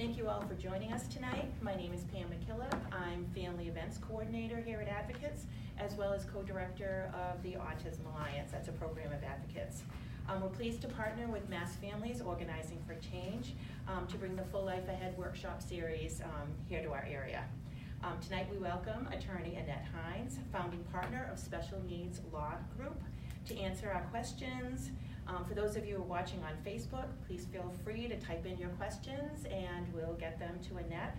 Thank you all for joining us tonight. My name is Pam McKillop. I'm Family Events Coordinator here at Advocacy, as well as co-director of the Autism Alliance. That's a program of advocates. We're pleased to partner with Mass Families Organizing for Change to bring the Full Life Ahead workshop series here to our area. Tonight we welcome attorney Annette Hines, founding partner of Special Needs Law Group, to answer our questions. For those of you who are watching on Facebook, please feel free to type in your questions and we'll get them to Annette.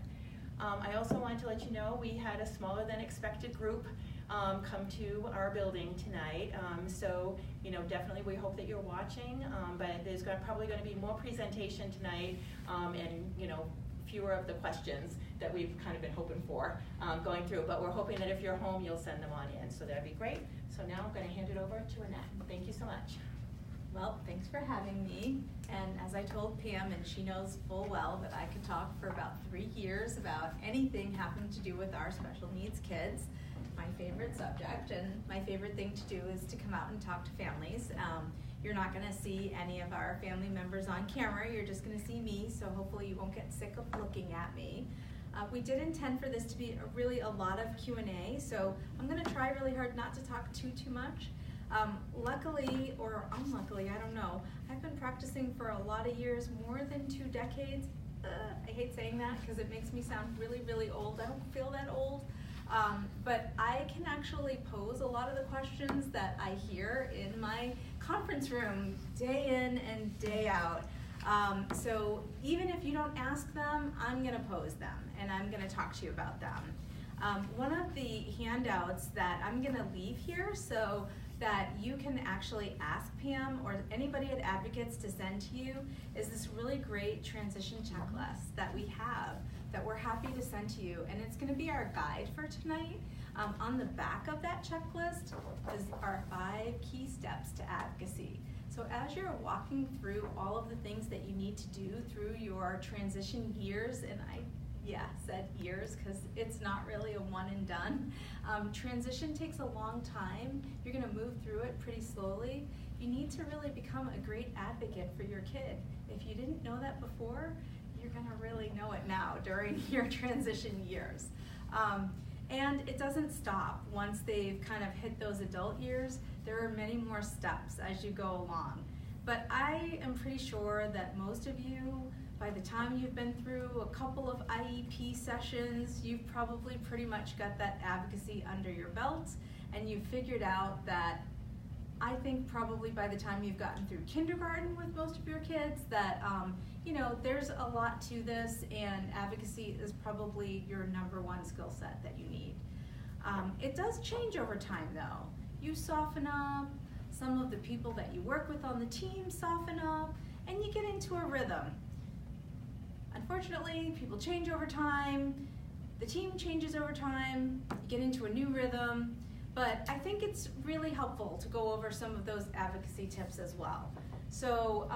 I also wanted to let you know we had a smaller than expected group come to our building tonight. So, definitely we hope that you're watching, but there's probably going to be more presentation tonight and, fewer of the questions that we've kind of been hoping for going through. But we're hoping that if you're home, you'll send them on in. So that'd be great. So now I'm going to hand it over to Annette. Thank you so much. Well, thanks for having me. And as I told Pam, and she knows full well that I could talk for about 3 years about anything having to do with our special needs kids, my favorite subject, and my favorite thing to do is to come out and talk to families. You're not going to see any of our family members on camera, you're just going to see me, so hopefully you won't get sick of looking at me. We did intend for this to be really a lot of Q&A, so I'm going to try really hard not to talk too much. Luckily, or unluckily, I don't know, I've been practicing for a lot of years, more than 2 decades. I hate saying that because it makes me sound really, really old. I don't feel that old. But I can actually pose a lot of the questions that I hear in my conference room day in and day out. So even if you don't ask them, I'm going to pose them and I'm going to talk to you about them. One of the handouts that I'm going to leave here so that you can actually ask Pam or anybody at Advocates to send to you is this really great transition checklist that we have that we're happy to send to you, and it's going to be our guide for tonight. On the back of that checklist is our 5 key steps to advocacy. So as you're walking through all of the things that you need to do through your transition years, and I said years because it's not really a one and done. Transition takes a long time. You're going to move through it pretty slowly. You need to really become a great advocate for your kid. If you didn't know that before, you're going to really know it now during your transition years. And it doesn't stop once they've kind of hit those adult years. There are many more steps as you go along. But I am pretty sure that most of you, by the time you've been through a couple of IEP sessions, you've probably pretty much got that advocacy under your belt, and you've figured out that I think probably by the time you've gotten through kindergarten with most of your kids that, there's a lot to this, and advocacy is probably your #1 skill set that you need. It does change over time though. You soften up, some of the people that you work with on the team soften up, and you get into a rhythm. Unfortunately, people change over time, the team changes over time, you get into a new rhythm, but I think it's really helpful to go over some of those advocacy tips as well. So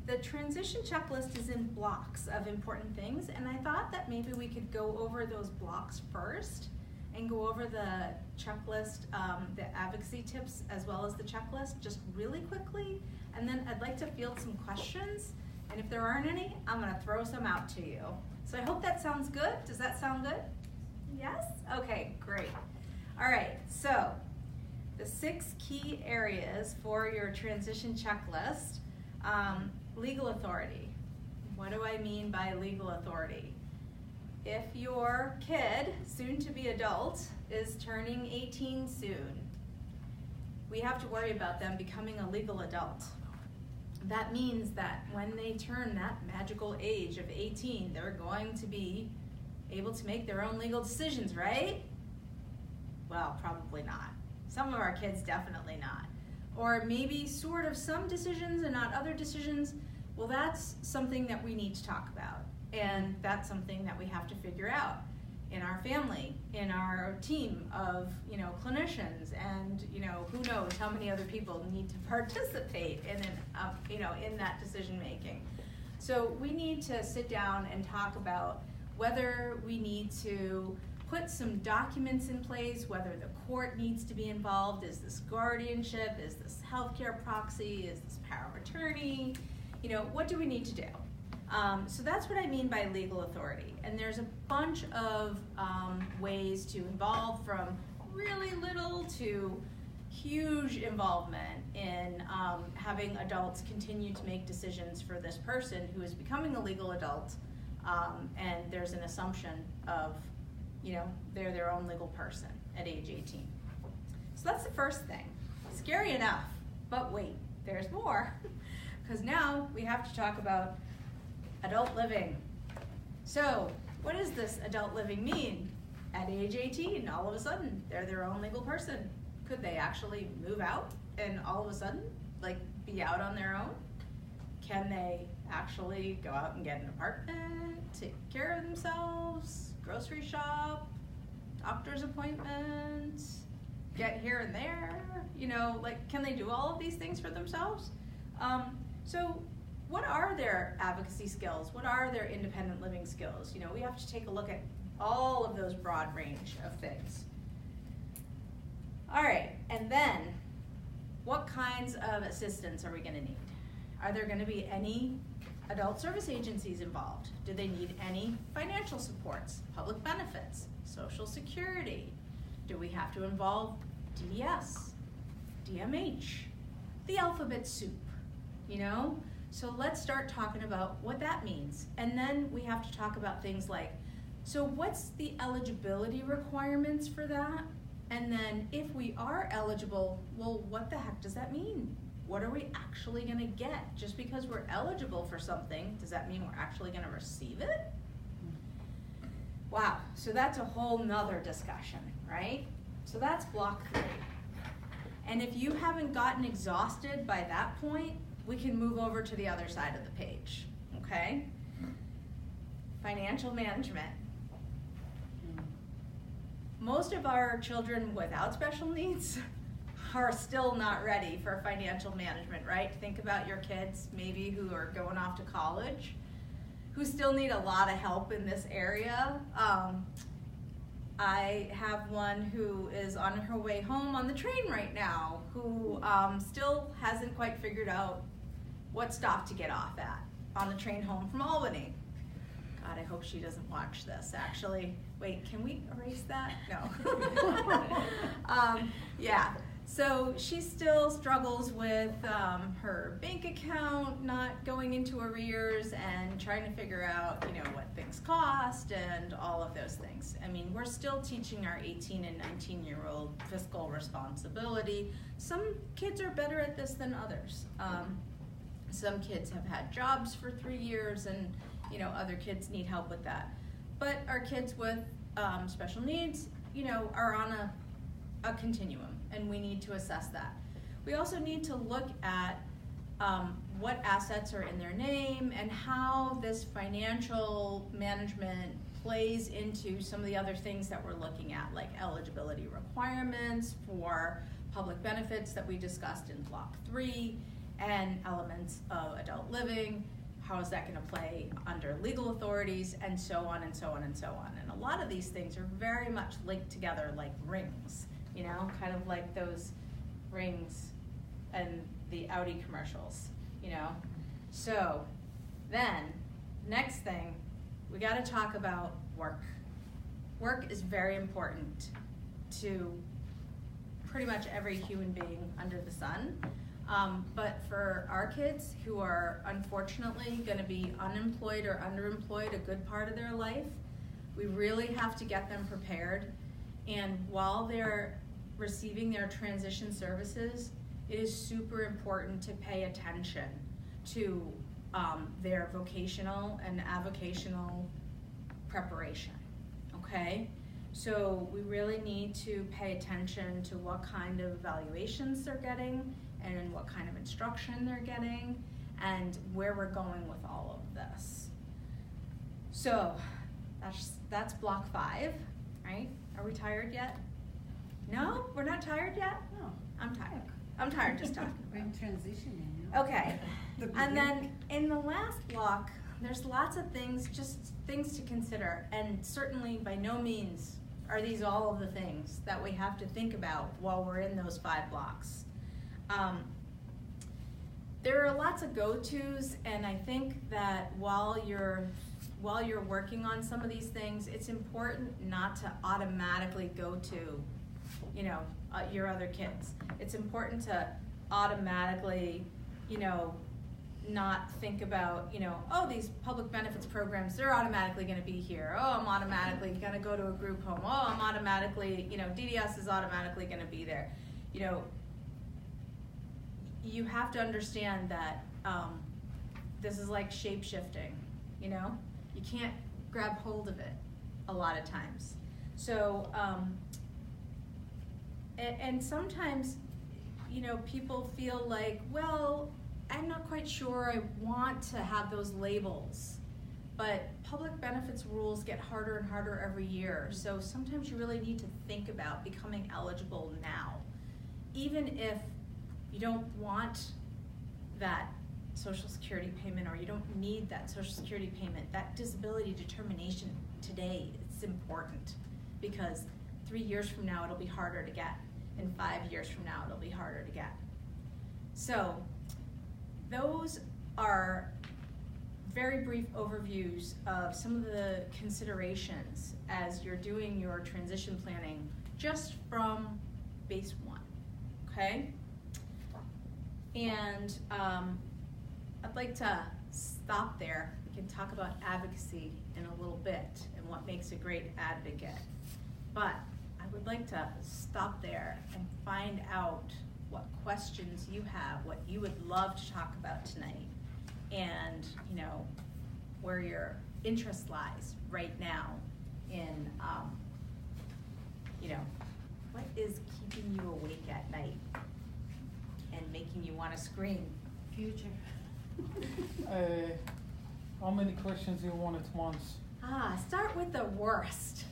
the transition checklist is in blocks of important things, and I thought that maybe we could go over those blocks first and go over the checklist, the advocacy tips as well as the checklist just really quickly, and then I'd like to field some questions. And if there aren't any, I'm going to throw some out to you. So I hope that sounds good. Does that sound good? Yes? Okay, great. All right, so the 6 key areas for your transition checklist. Legal authority. What do I mean by legal authority? If your kid, soon to be adult, is turning 18 soon, we have to worry about them becoming a legal adult. That means that when they turn that magical age of 18, they're going to be able to make their own legal decisions, right? Well, probably not. Some of our kids, definitely not. Or maybe sort of some decisions and not other decisions. Well, that's something that we need to talk about. And that's something that we have to figure out in our family, in our team of clinicians, and who knows how many other people need to participate in that decision making. So we need to sit down and talk about whether we need to put some documents in place, whether the court needs to be involved. Is this guardianship? Is this healthcare proxy? Is this power of attorney? What do we need to do? So that's what I mean by legal authority. And there's a bunch of ways to involve, from really little to huge involvement in having adults continue to make decisions for this person who is becoming a legal adult, and there's an assumption of, they're their own legal person at age 18. So that's the first thing. Scary enough, but wait, there's more. Because now we have to talk about adult living. So what does this adult living mean? At age 18, all of a sudden, they're their own legal person. Could they actually move out and all of a sudden, be out on their own? Can they actually go out and get an apartment, take care of themselves, grocery shop, doctor's appointments, get here and there? Can they do all of these things for themselves? So what are their advocacy skills? What are their independent living skills? We have to take a look at all of those broad range of things. All right, and then what kinds of assistance are we going to need? Are there going to be any adult service agencies involved? Do they need any financial supports, public benefits, Social Security? Do we have to involve DDS, DMH, the alphabet soup, So let's start talking about what that means. And then we have to talk about things like, so what's the eligibility requirements for that? And then if we are eligible, well, what the heck does that mean? What are we actually gonna get? Just because we're eligible for something, does that mean we're actually gonna receive it? Wow, so that's a whole nother discussion, right? So that's block 3. And if you haven't gotten exhausted by that point, we can move over to the other side of the page, okay? Financial management. Most of our children without special needs are still not ready for financial management, right? Think about your kids maybe who are going off to college, who still need a lot of help in this area. I have one who is on her way home on the train right now, who still hasn't quite figured out what stop to get off at on the train home from Albany. God, I hope she doesn't watch this, actually. Wait, can we erase that? No. Yeah, so she still struggles with her bank account not going into arrears and trying to figure out, what things cost and all of those things. I mean, we're still teaching our 18 and 19-year-old fiscal responsibility. Some kids are better at this than others. Some kids have had jobs for 3 years, and other kids need help with that. But our kids with special needs, are on a continuum, and we need to assess that. We also need to look at what assets are in their name and how this financial management plays into some of the other things that we're looking at, like eligibility requirements for public benefits that we discussed in block 3, and elements of adult living. How is that going to play under legal authorities, and so on and so on and so on. And a lot of these things are very much linked together like rings, kind of like those rings and the Audi commercials, So then, next thing, we got to talk about work. Work is very important to pretty much every human being under the sun. But for our kids who are unfortunately going to be unemployed or underemployed a good part of their life, we really have to get them prepared. And while they're receiving their transition services, it is super important to pay attention to their vocational and avocational preparation, okay? So we really need to pay attention to what kind of evaluations they're getting, and what kind of instruction they're getting, and where we're going with all of this. So that's block 5, right? Are we tired yet? No? We're not tired yet? No. I'm tired. I'm tired just talking We're about it. transitioning. Okay, and then in the last block, there's lots of things, just things to consider, and certainly by no means are these all of the things that we have to think about while we're in those 5 blocks. There are lots of go-tos, and I think that while you're working on some of these things, it's important not to automatically go to, your other kids. It's important to automatically, not think about, oh, these public benefits programs, they're automatically going to be here. Oh, I'm automatically going to go to a group home. Oh, I'm automatically, DDS is automatically going to be there. You have to understand that this is like shape-shifting, You can't grab hold of it a lot of times. So, and sometimes, people feel like, well, I'm not quite sure I want to have those labels, but public benefits rules get harder and harder every year. So sometimes you really need to think about becoming eligible now. Even if you don't want that Social Security payment, or you don't need that Social Security payment, that disability determination today, it's important, because 3 years from now it'll be harder to get, and 5 years from now it'll be harder to get. So those are very brief overviews of some of the considerations as you're doing your transition planning, just from base 1, okay? And I'd like to stop there. We can talk about advocacy in a little bit and what makes a great advocate. But I would like to stop there and find out what questions you have, what you would love to talk about tonight, and where your interest lies right now in what is keeping you awake at night and making you want to scream. Future. How many questions do you want at once? Start with the worst.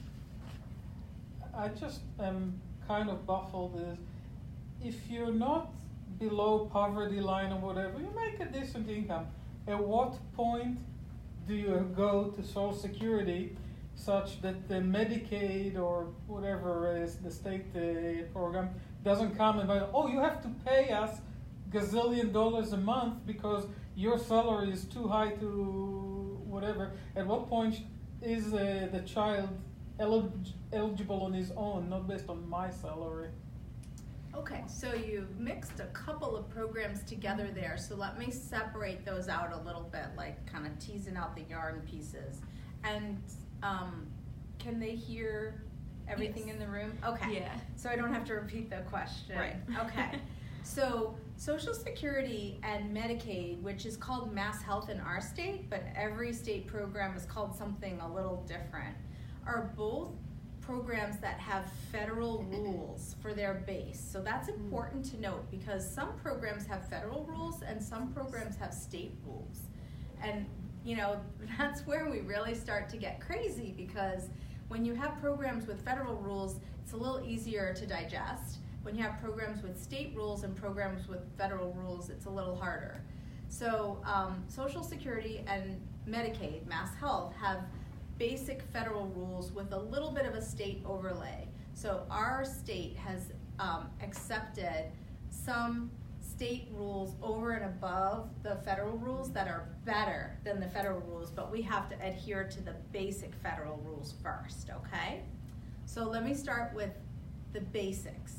I just am kind of baffled. If you're not below poverty line or whatever, you make a decent income. At what point do you go to Social Security such that the Medicaid or whatever is the state program doesn't come and go, oh, you have to pay us gazillion dollars a month because your salary is too high to whatever. At what point is the child eligible on his own, not based on my salary? Okay, so you've mixed a couple of programs together there, so let me separate those out a little bit, like kind of teasing out the yarn pieces. And can they hear everything Yes. in the room? Okay. Yeah. So I don't have to repeat the question. Right. Okay. So Social Security and Medicaid, which is called Mass Health in our state, but every state program is called something a little different, are both programs that have federal rules for their base. So that's important to note, because some programs have federal rules and some programs have state rules. And that's where we really start to get crazy, because when you have programs with federal rules, it's a little easier to digest. When you have programs with state rules and programs with federal rules, it's a little harder. So Social Security and Medicaid, Mass Health, have basic federal rules with a little bit of a state overlay. So our state has accepted some state rules over and above the federal rules that are better than the federal rules, but we have to adhere to the basic federal rules first, okay? So let me start with the basics.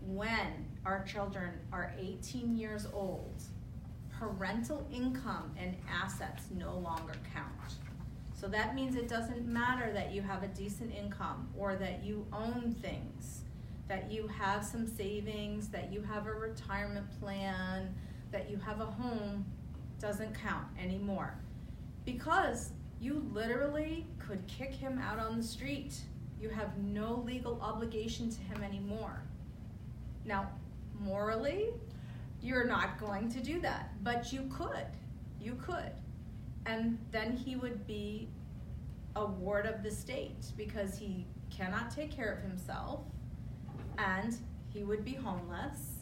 When our children are 18 years old, parental income and assets no longer count. So that means it doesn't matter that you have a decent income, or that you own things, that you have some savings, that you have a retirement plan, that you have a home, doesn't count anymore. Because you literally could kick him out on the street. You have no legal obligation to him anymore. Now, morally, you're not going to do that, but you could. You could. And then he would be a ward of the state, because he cannot take care of himself, and he would be homeless,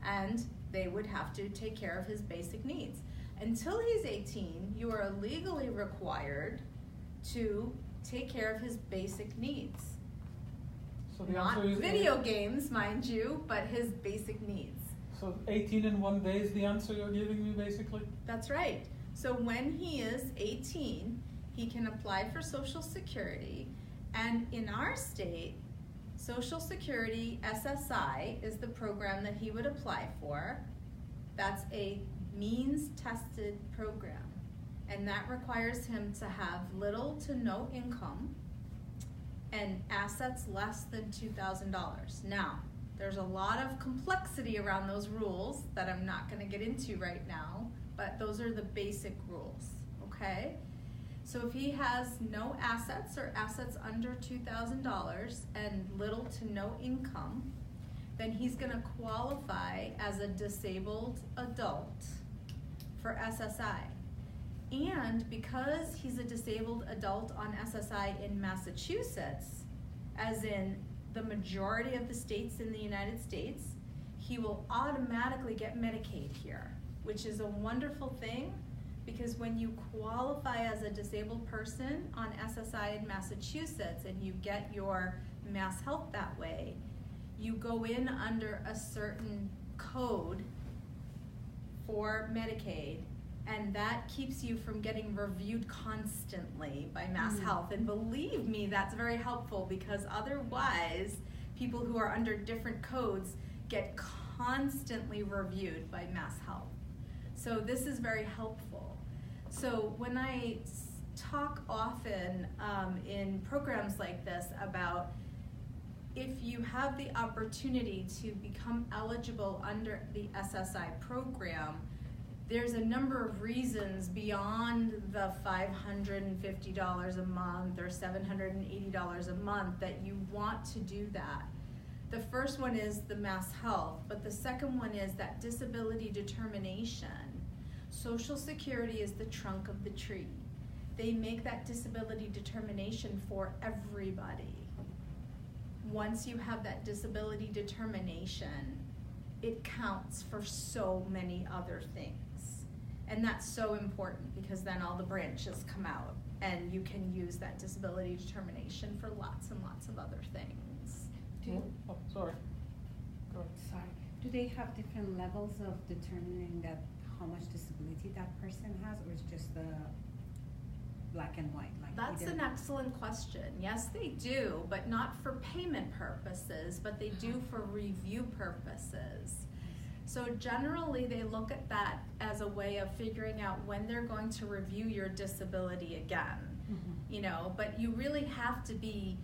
and they would have to take care of his basic needs. Until he's 18, you are legally required to take care of his basic needs. So the Not answer is video games, mind you, but his basic needs. So 18 in 1 day is the answer you're giving me, basically? That's right. So when he is 18, he can apply for Social Security, and in our state, Social Security SSI is the program that he would apply for. That's a means-tested program, and that requires him to have little to no income and assets less than $2,000. Now, there's a lot of complexity around those rules that I'm not going to get into right now, but those are the basic rules, okay? So if he has no assets or assets under $2,000 and little to no income, then he's going to qualify as a disabled adult for SSI. And because he's a disabled adult on SSI in Massachusetts, as in the majority of the states in the United States, he will automatically get Medicaid here, which is a wonderful thing, because when you qualify as a disabled person on SSI in Massachusetts and you get your Mass Health that way, you go in under a certain code for Medicaid, and that keeps you from getting reviewed constantly by Mass Health. And believe me, that's very helpful, because otherwise people who are under different codes get constantly reviewed by Mass Health. So this is very helpful. So when I talk often in programs like this about if you have the opportunity to become eligible under the SSI program, there's a number of reasons beyond the $550 a month or $780 a month that you want to do that. The first one is the Mass Health, but the second one is that disability determination. Social Security is the trunk of the tree. They make that disability determination for everybody. Once you have that disability determination, it counts for so many other things. And that's so important, because then all the branches come out and you can use that disability determination for lots and lots of other things. Sorry. Go ahead. Sorry. Do they have different levels of determining that how much disability that person has, or is it just the black and white? Like That's an excellent question. Yes, they do, but not for payment purposes, but they do for review purposes. So generally, they look at that as a way of figuring out when they're going to review your disability again. You know, but you really have to be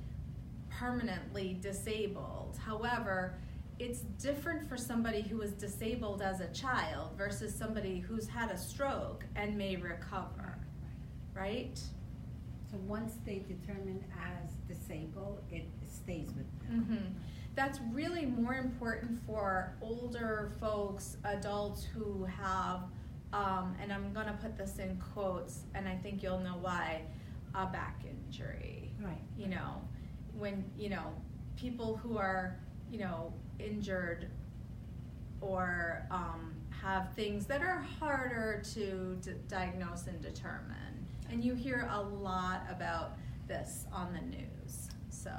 permanently disabled. However, it's different for somebody who was disabled as a child versus somebody who's had a stroke and may recover, right? So once they determine as disabled, it stays with them. That's really more important for older folks, adults who have, and I'm gonna put this in quotes, and I think you'll know why, a back injury. Right. You know, when, you know, people who are, you know, injured or have things that are harder to diagnose and determine. And you hear a lot about this on the news. So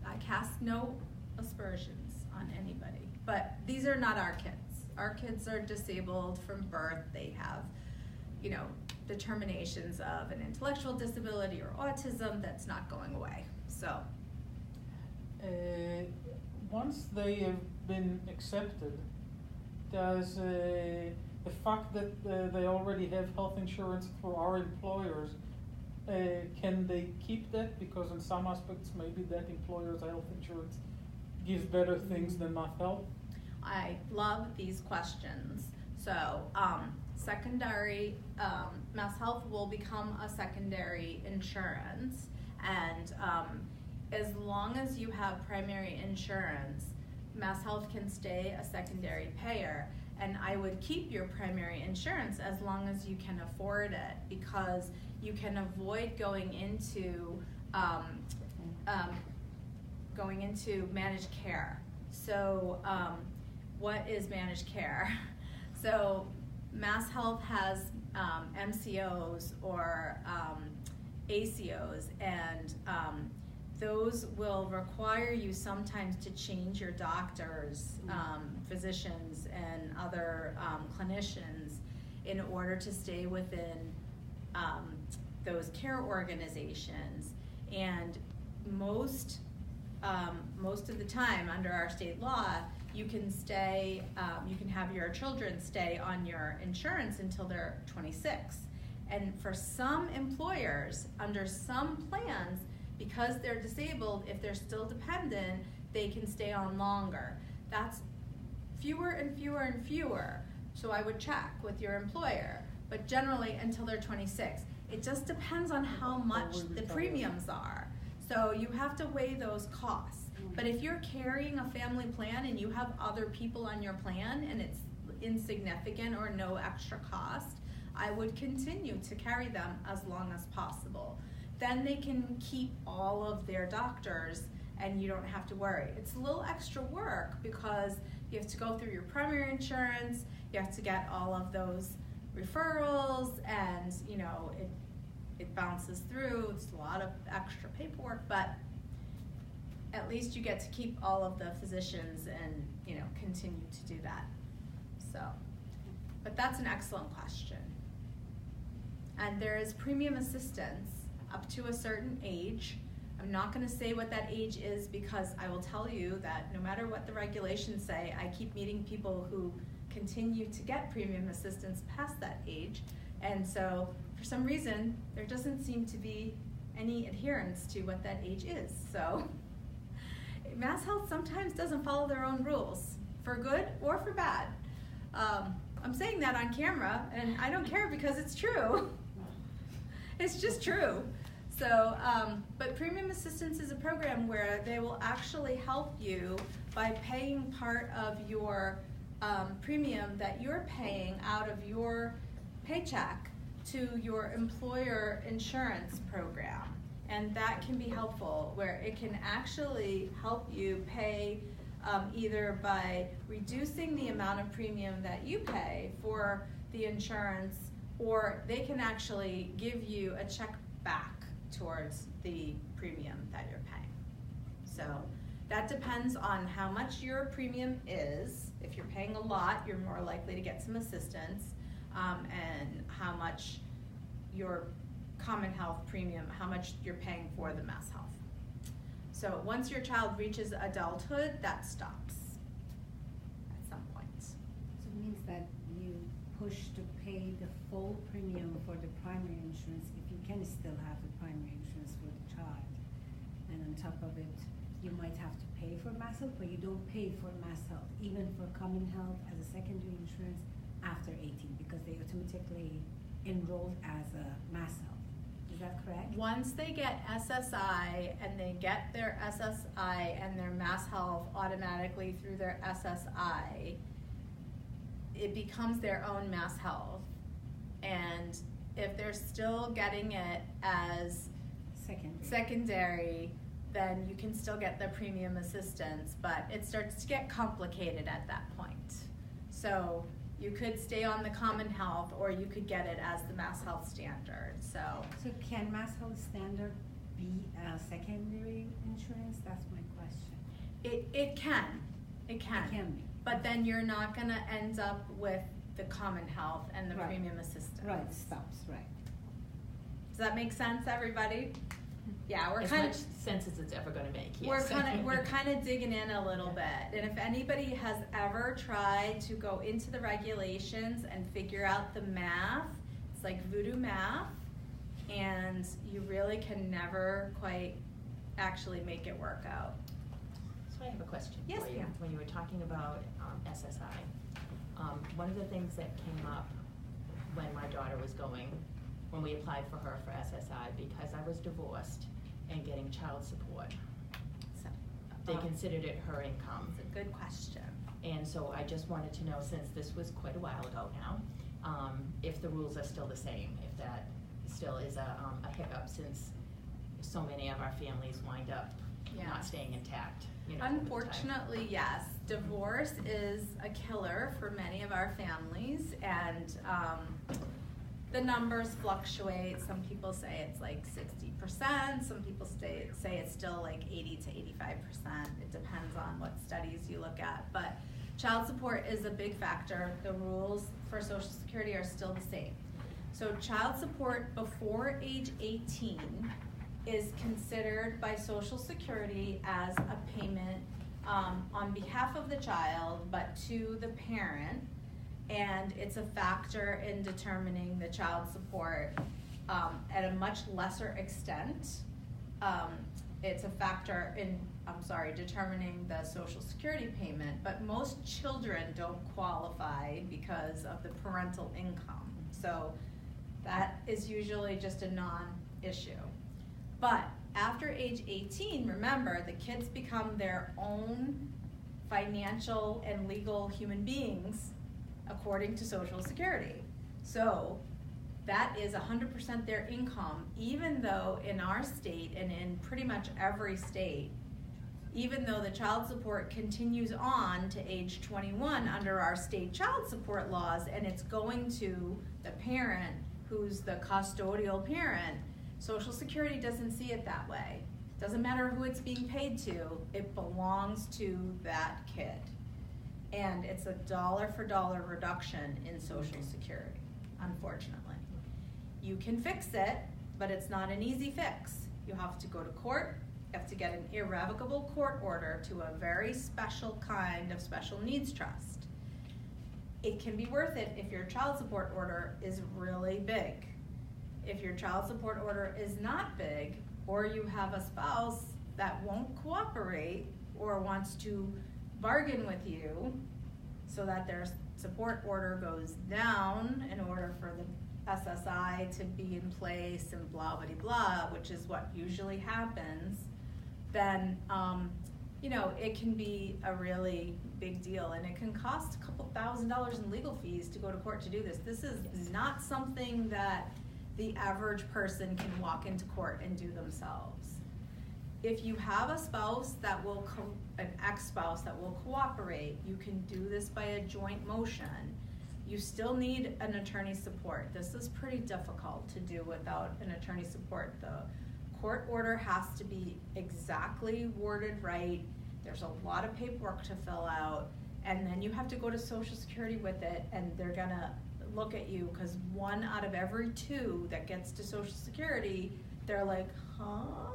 I cast no aspersions on anybody, but these are not our kids. Our kids are disabled from birth. They have, you know, determinations of an intellectual disability or autism that's not going away. So once they have been accepted, does the fact that they already have health insurance through our employers, can they keep that? Because in some aspects, maybe that employer's health insurance gives better things than Mass Health. I love these questions. So secondary, Mass Health will become a secondary insurance, and as long as you have primary insurance, Mass Health can stay a secondary payer. And I would keep your primary insurance as long as you can afford it, because you can avoid going into managed care. So what is managed care? So Mass Health has MCOs or ACOs, and those will require you sometimes to change your doctors, physicians, and other clinicians in order to stay within those care organizations. And most of the time, under our state law, you can stay, you can have your children stay on your insurance until they're 26. And for some employers, under some plans, because they're disabled, if they're still dependent, they can stay on longer. That's fewer and fewer and fewer. So I would check with your employer, but generally until they're 26. It just depends on how much the premiums are. So you have to weigh those costs. But if you're carrying a family plan and you have other people on your plan and it's insignificant or no extra cost, I would continue to carry them as long as possible. Then they can keep all of their doctors and you don't have to worry. It's a little extra work because you have to go through your primary insurance, you have to get all of those referrals, and you know, it bounces through. It's a lot of extra paperwork, but at least you get to keep all of the physicians and, you know, continue to do that. So, but that's an excellent question. And there is premium assistance up to a certain age. I'm not going to say what that age is because I will tell you that no matter what the regulations say, I keep meeting people who continue to get premium assistance past that age. And so for some reason, there doesn't seem to be any adherence to what that age is. So Mass Health sometimes doesn't follow their own rules, for good or for bad. I'm saying that on camera, and I don't care because it's true. It's just true. So, but premium assistance is a program where they will actually help you by paying part of your premium that you're paying out of your paycheck to your employer insurance program. And that can be helpful, where it can actually help you pay either by reducing the amount of premium that you pay for the insurance, or they can actually give you a check back towards the premium that you're paying. So that depends on how much your premium is. If you're paying a lot, you're more likely to get some assistance, and how much your common health premium, how much you're paying for the Mass Health. So once your child reaches adulthood, that stops at some point. So it means that you push to pay the full premium for the primary insurance if you can still have the primary insurance for the child. And on top of it, you might have to pay for Mass Health, but you don't pay for Mass Health, even for common health as a secondary insurance after 18, because they automatically enrolled as a Mass Health. Is that correct? Once they get SSI and they get their SSI and their Mass Health automatically through their SSI, it becomes their own Mass Health. And if they're still getting it as secondary, then you can still get the premium assistance, but it starts to get complicated at that point. So you could stay on the common health, or you could get it as the Mass Health standard. So can Mass Health standard be a secondary insurance? That's my question. It can. It can. It can be. But then you're not going to end up with the common health and the premium assistance. Right, it stops, right. Does that make sense, everybody? Yeah, we're as kind much sense as it's ever going to make. Yes. We're kind of digging in a little bit, and if anybody has ever tried to go into the regulations and figure out the math, it's like voodoo math, and you really can never quite actually make it work out. So I have a question Yes, for you. ma'am. When you were talking about SSI, one of the things that came up when my daughter was going, when we applied for her for SSI, because I was divorced and getting child support, So, they considered it her income. It's a good question. And so I just wanted to know, since this was quite a while ago now, if the rules are still the same, if that still is a hiccup, since so many of our families wind up not staying intact. You know, Unfortunately, yes. Divorce is a killer for many of our families, and the numbers fluctuate. Some people say it's like 60%. Some people say it's still like 80 to 85%. It depends on what studies you look at. But child support is a big factor. The rules for Social Security are still the same. So child support before age 18 is considered by Social Security as a payment on behalf of the child, but to the parent. And it's a factor in determining the child support at a much lesser extent. It's a factor in, determining the Social Security payment, but most children don't qualify because of the parental income. So that is usually just a non-issue. But after age 18, remember, the kids become their own financial and legal human beings according to Social Security. So that is 100% their income, even though in our state and in pretty much every state, even though the child support continues on to age 21 under our state child support laws, and it's going to the parent who's the custodial parent, Social Security doesn't see it that way. Doesn't matter who it's being paid to, it belongs to that kid. And it's a dollar for dollar reduction in Social Security, unfortunately. You can fix it, but it's not an easy fix. You have to go to court, you have to get an irrevocable court order to a very special kind of special needs trust. It can be worth it if your child support order is really big. If your child support order is not big, or you have a spouse that won't cooperate or wants to bargain with you so that their support order goes down in order for the SSI to be in place and blah, blah, blah, which is what usually happens, then it can be a really big deal, and it can cost a couple $1,000s in legal fees to go to court to do this. This is not something that the average person can walk into court and do themselves. If you have a spouse that will, an ex-spouse that will cooperate, you can do this by a joint motion. You still need an attorney support. This is pretty difficult to do without an attorney support. The court order has to be exactly worded right. There's a lot of paperwork to fill out, and then you have to go to Social Security with it, and they're gonna look at you, because 1 out of every 2 that gets to Social Security, they're like, huh?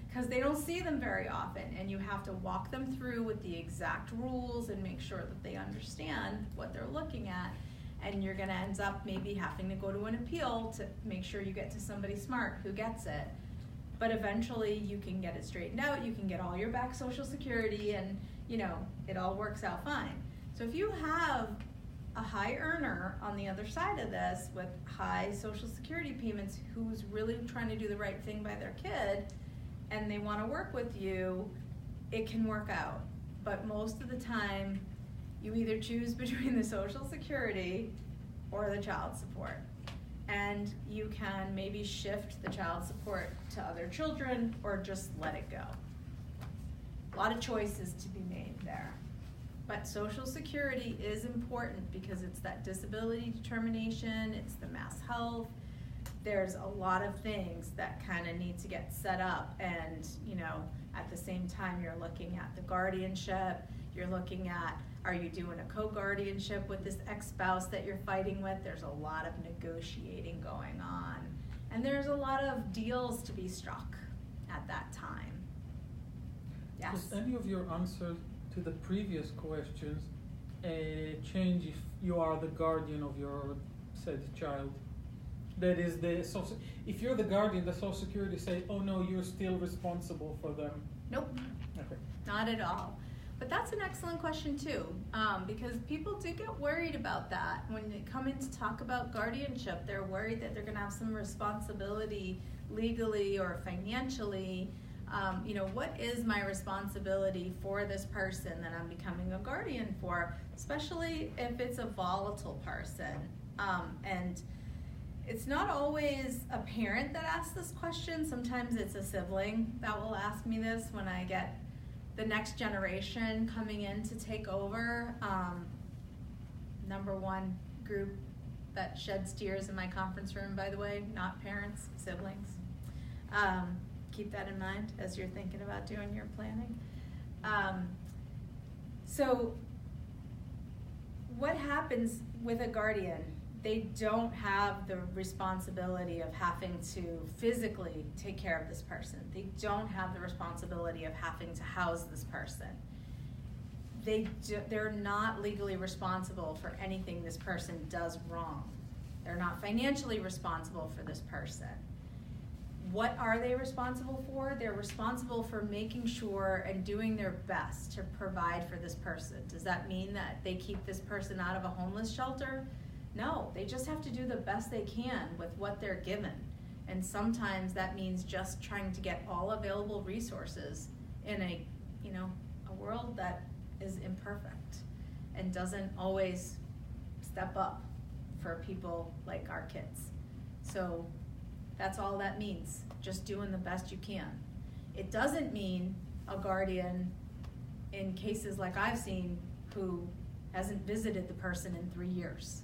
Because they don't see them very often, and you have to walk them through with the exact rules and make sure that they understand what they're looking at, and you're gonna end up maybe having to go to an appeal to make sure you get to somebody smart who gets it. But eventually you can get it straightened out, you can get all your back Social Security, and it all works out fine. So if you have a high earner on the other side of this with high Social Security payments who's really trying to do the right thing by their kid and they want to work with you, it can work out. But most of the time, you either choose between the Social Security or the child support. And you can maybe shift the child support to other children or just let it go. A lot of choices to be made there. But Social Security is important because it's that disability determination, it's the mass health. There's a lot of things that kind of need to get set up, and at the same time you're looking at the guardianship, you're looking at, are you doing a co-guardianship with this ex-spouse that you're fighting with? There's a lot of negotiating going on, and there's a lot of deals to be struck at that time. Yes? Does any of your answers to the previous questions change if you are the guardian of your said child? That is, if you're the guardian, the Social Security say, oh no, you're still responsible for them. Nope. Okay. Not at all. But that's an excellent question too, because people do get worried about that. When they come in to talk about guardianship, they're worried that they're going to have some responsibility legally or financially. What is my responsibility for this person that I'm becoming a guardian for, especially if it's a volatile person. And it's not always a parent that asks this question. Sometimes it's a sibling that will ask me this when I get the next generation coming in to take over. Number one group that sheds tears in my conference room, by the way, not parents, siblings. Keep that in mind as you're thinking about doing your planning. So what happens with a guardian? They don't have the responsibility of having to physically take care of this person. They don't have the responsibility of having to house this person. They're not legally responsible for anything this person does wrong. They're not financially responsible for this person. What are they responsible for? They're responsible for making sure and doing their best to provide for this person. Does that mean that they keep this person out of a homeless shelter? No, they just have to do the best they can with what they're given. And sometimes that means just trying to get all available resources in a world that is imperfect and doesn't always step up for people like our kids. So that's all that means, just doing the best you can. It doesn't mean a guardian, in cases like I've seen, who hasn't visited the person in 3 years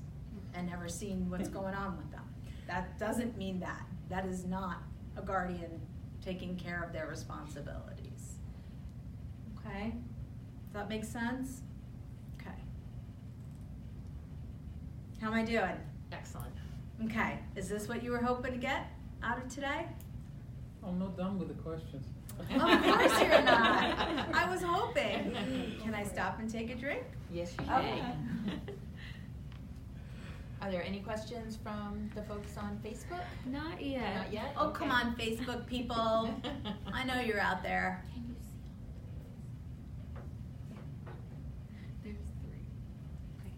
and never seen what's going on with them. That doesn't mean that. That is not a guardian taking care of their responsibilities. Okay? Does that make sense? Okay. How am I doing? Excellent. Okay. Is this what you were hoping to get out of today? I'm not done with the questions. Of course you're not. I was hoping. Can I stop and take a drink? Yes, you Okay. may. Are there any questions from the folks on Facebook? Not yet. Not yet? Oh, Okay. come on, Facebook people. I know you're out there. Can you see? There's 3.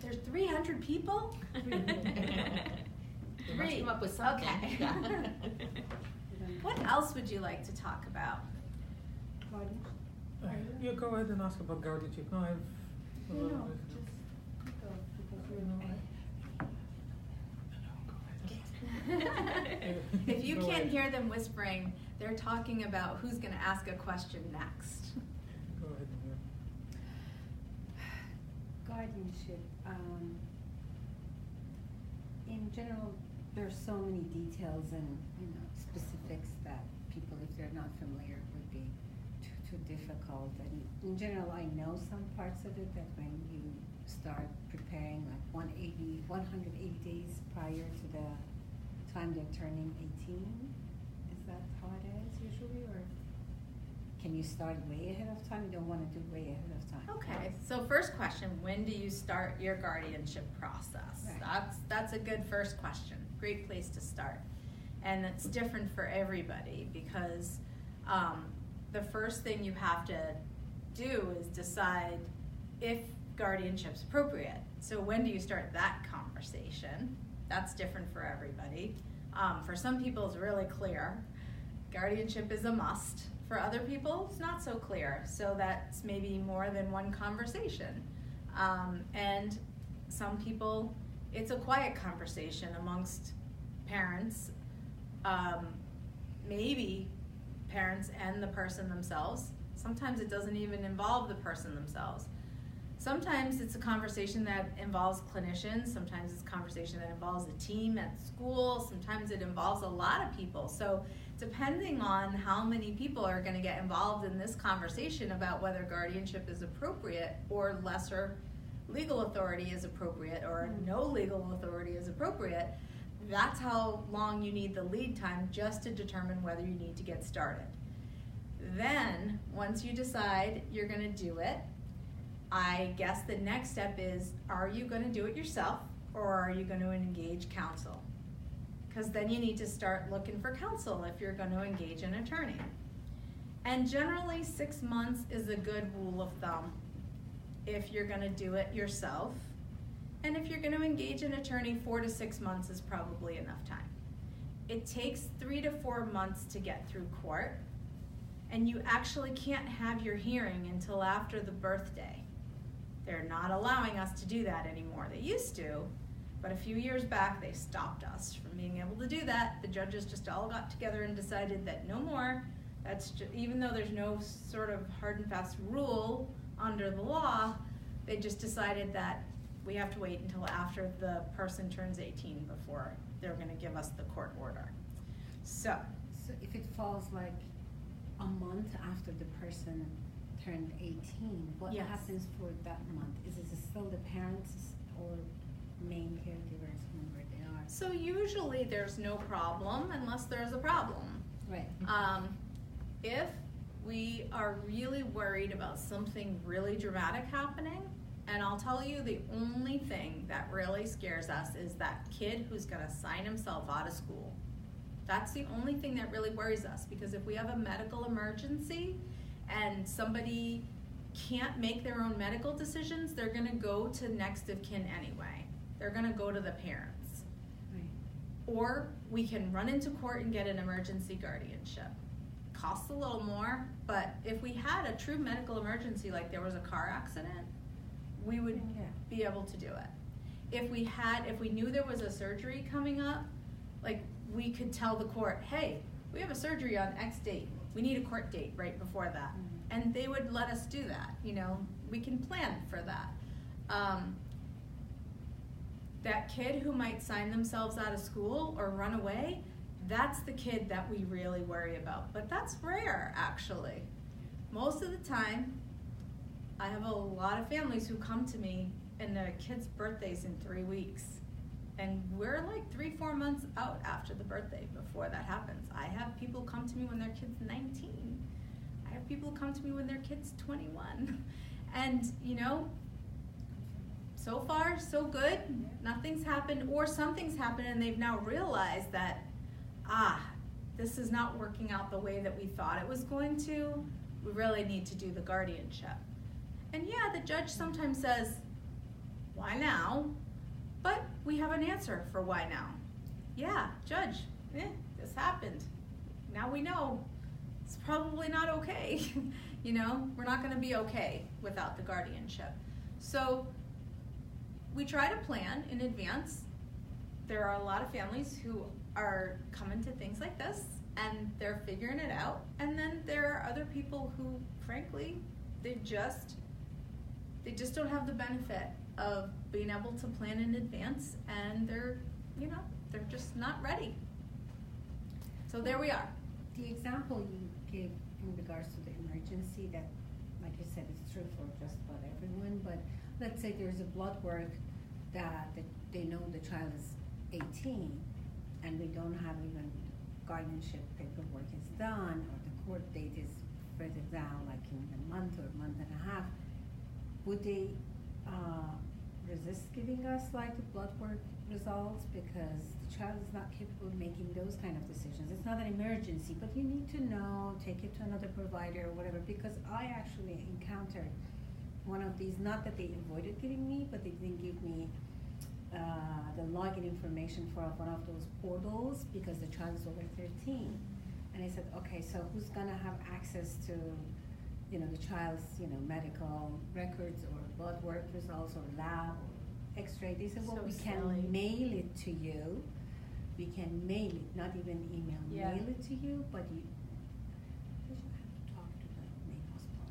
There's 300 people? You must come up with something. Okay. Yeah. What else would you like to talk about? You go ahead and ask about guardianship. No, I've a little bit. If you Go can't ahead. hear them whispering, they're talking about who's going to ask a question next. Go ahead. Guardianship. In general, there's so many details and specifics that people, if they're not familiar, would be too difficult. And in general, I know some parts of it, that when you start preparing, like 180 days prior to the time they're turning 18, is that how it is usually, or can you start way ahead of time? You don't want to do way ahead of time. Okay, so first question, when do you start your guardianship process? Right. That's a good first question. Great place to start. And it's different for everybody because the first thing you have to do is decide if guardianship's appropriate. So when do you start that conversation? That's different for everybody. For some people it's really clear. Guardianship is a must. For other people, it's not so clear. So that's maybe more than one conversation. And some people, it's a quiet conversation amongst parents, maybe parents and the person themselves. Sometimes it doesn't even involve the person themselves. Sometimes it's a conversation that involves clinicians. Sometimes it's a conversation that involves a team at school. Sometimes it involves a lot of people. So depending on how many people are going to get involved in this conversation about whether guardianship is appropriate or lesser legal authority is appropriate or no legal authority is appropriate, that's how long you need the lead time just to determine whether you need to get started. Then, once you decide you're going to do it, I guess the next step is, are you going to do it yourself or are you going to engage counsel? Because then you need to start looking for counsel if you're going to engage an attorney. And generally 6 months is a good rule of thumb if you're going to do it yourself. And if you're going to engage an attorney, 4 to 6 months is probably enough time. It takes 3 to 4 months to get through court, and you actually can't have your hearing until after the birthday. They're not allowing us to do that anymore. They used to, but a few years back they stopped us from being able to do that. The judges just all got together and decided that no more. That's even though there's no sort of hard and fast rule under the law, they just decided that we have to wait until after the person turns 18 before they're gonna give us the court order. So if it falls like a month after the person turned 18, what Yes. happens for that month? Is it still the parents or main caregivers where they are? So usually there's no problem unless there's a problem. Right. If we are really worried about something really dramatic happening, and I'll tell you the only thing that really scares us is that kid who's gonna sign himself out of school. That's the only thing that really worries us, because if we have a medical emergency and somebody can't make their own medical decisions, they're gonna go to next of kin anyway. They're gonna go to the parents. Right. Or we can run into court and get an emergency guardianship. Costs a little more, but if we had a true medical emergency, like there was a car accident, we would Yeah. be able to do it. If we knew there was a surgery coming up, like we could tell the court, hey, we have a surgery on X date. We need a court date right before that. Mhm. And they would let us do that, we can plan for that. That kid who might sign themselves out of school or run away, that's the kid that we really worry about. But that's rare, actually. Most of the time, I have a lot of families who come to me and their kid's birthday's in 3 weeks. And we're like 3-4 months out after the birthday before that happens. I have people come to me when their kid's 19. I have people come to me when their kid's 21. And, so far, so good. Nothing's happened, or something's happened and they've now realized that, this is not working out the way that we thought it was going to. We really need to do the guardianship. And yeah, the judge sometimes says, why now? But we have an answer for why now. Yeah, judge, this happened. Now we know it's probably not okay. We're not gonna be okay without the guardianship. So we try to plan in advance. There are a lot of families who are coming to things like this and they're figuring it out. And then there are other people who, frankly, they just don't have the benefit of being able to plan in advance, and they're just not ready. So there we are. The example you gave in regards to the emergency, that, like you said, it's true for just about everyone, but let's say there's a blood work that they know the child is 18, and we don't have even guardianship paperwork is done, or the court date is further down, like in a month or a month and a half. Would they resist giving us like the blood work results because the child is not capable of making those kind of decisions? It's not an emergency, but you need to know, take it to another provider or whatever, because I actually encountered one of these, not that they avoided giving me, but they didn't give me the login information for one of those portals because the child is over 13. And I said, okay, so who's gonna have access to the child's, medical records or blood work results or lab or x-ray? They said, well, So we silly. can mail it to you. We can mail it, not even email, Yeah. mail it to you, but you have to talk to the main hospital.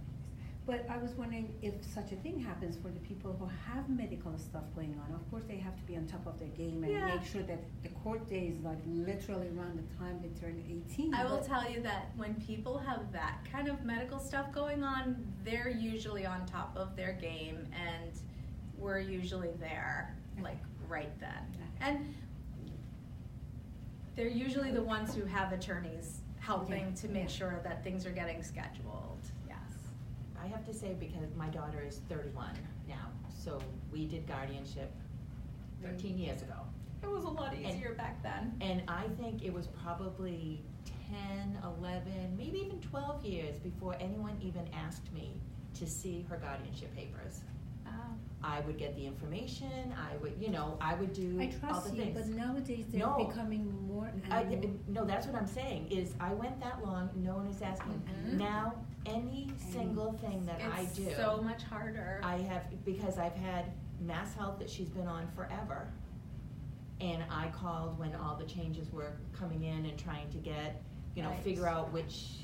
But I was wondering if such a thing happens for the people who have medical stuff going on. Of course, they have to be on top of their game and Yeah. make sure that the court day is like literally around the time they turn 18. I will but- tell you that when people have that kind of medical stuff going on, they're usually on top of their game, and we're usually there, like right then. And they're usually the ones who have attorneys helping Yeah. to make Yeah. sure that things are getting scheduled. Yes. I have to say, because my daughter is 31 now, so we did guardianship 13 years ago. It was a lot easier back then. And I think it was probably 10, 11, maybe even 12 years before anyone even asked me to see her guardianship papers. I would get the information, I would do I all the trust you, things. but nowadays they're No. becoming more and No, that's what I'm saying, is I went that long, no one is asking. Mhm. Now, any single thing that I do. It's so much harder. Because I've had Mass Health that she's been on forever. And I called when all the changes were coming in and trying to get, Right. figure out which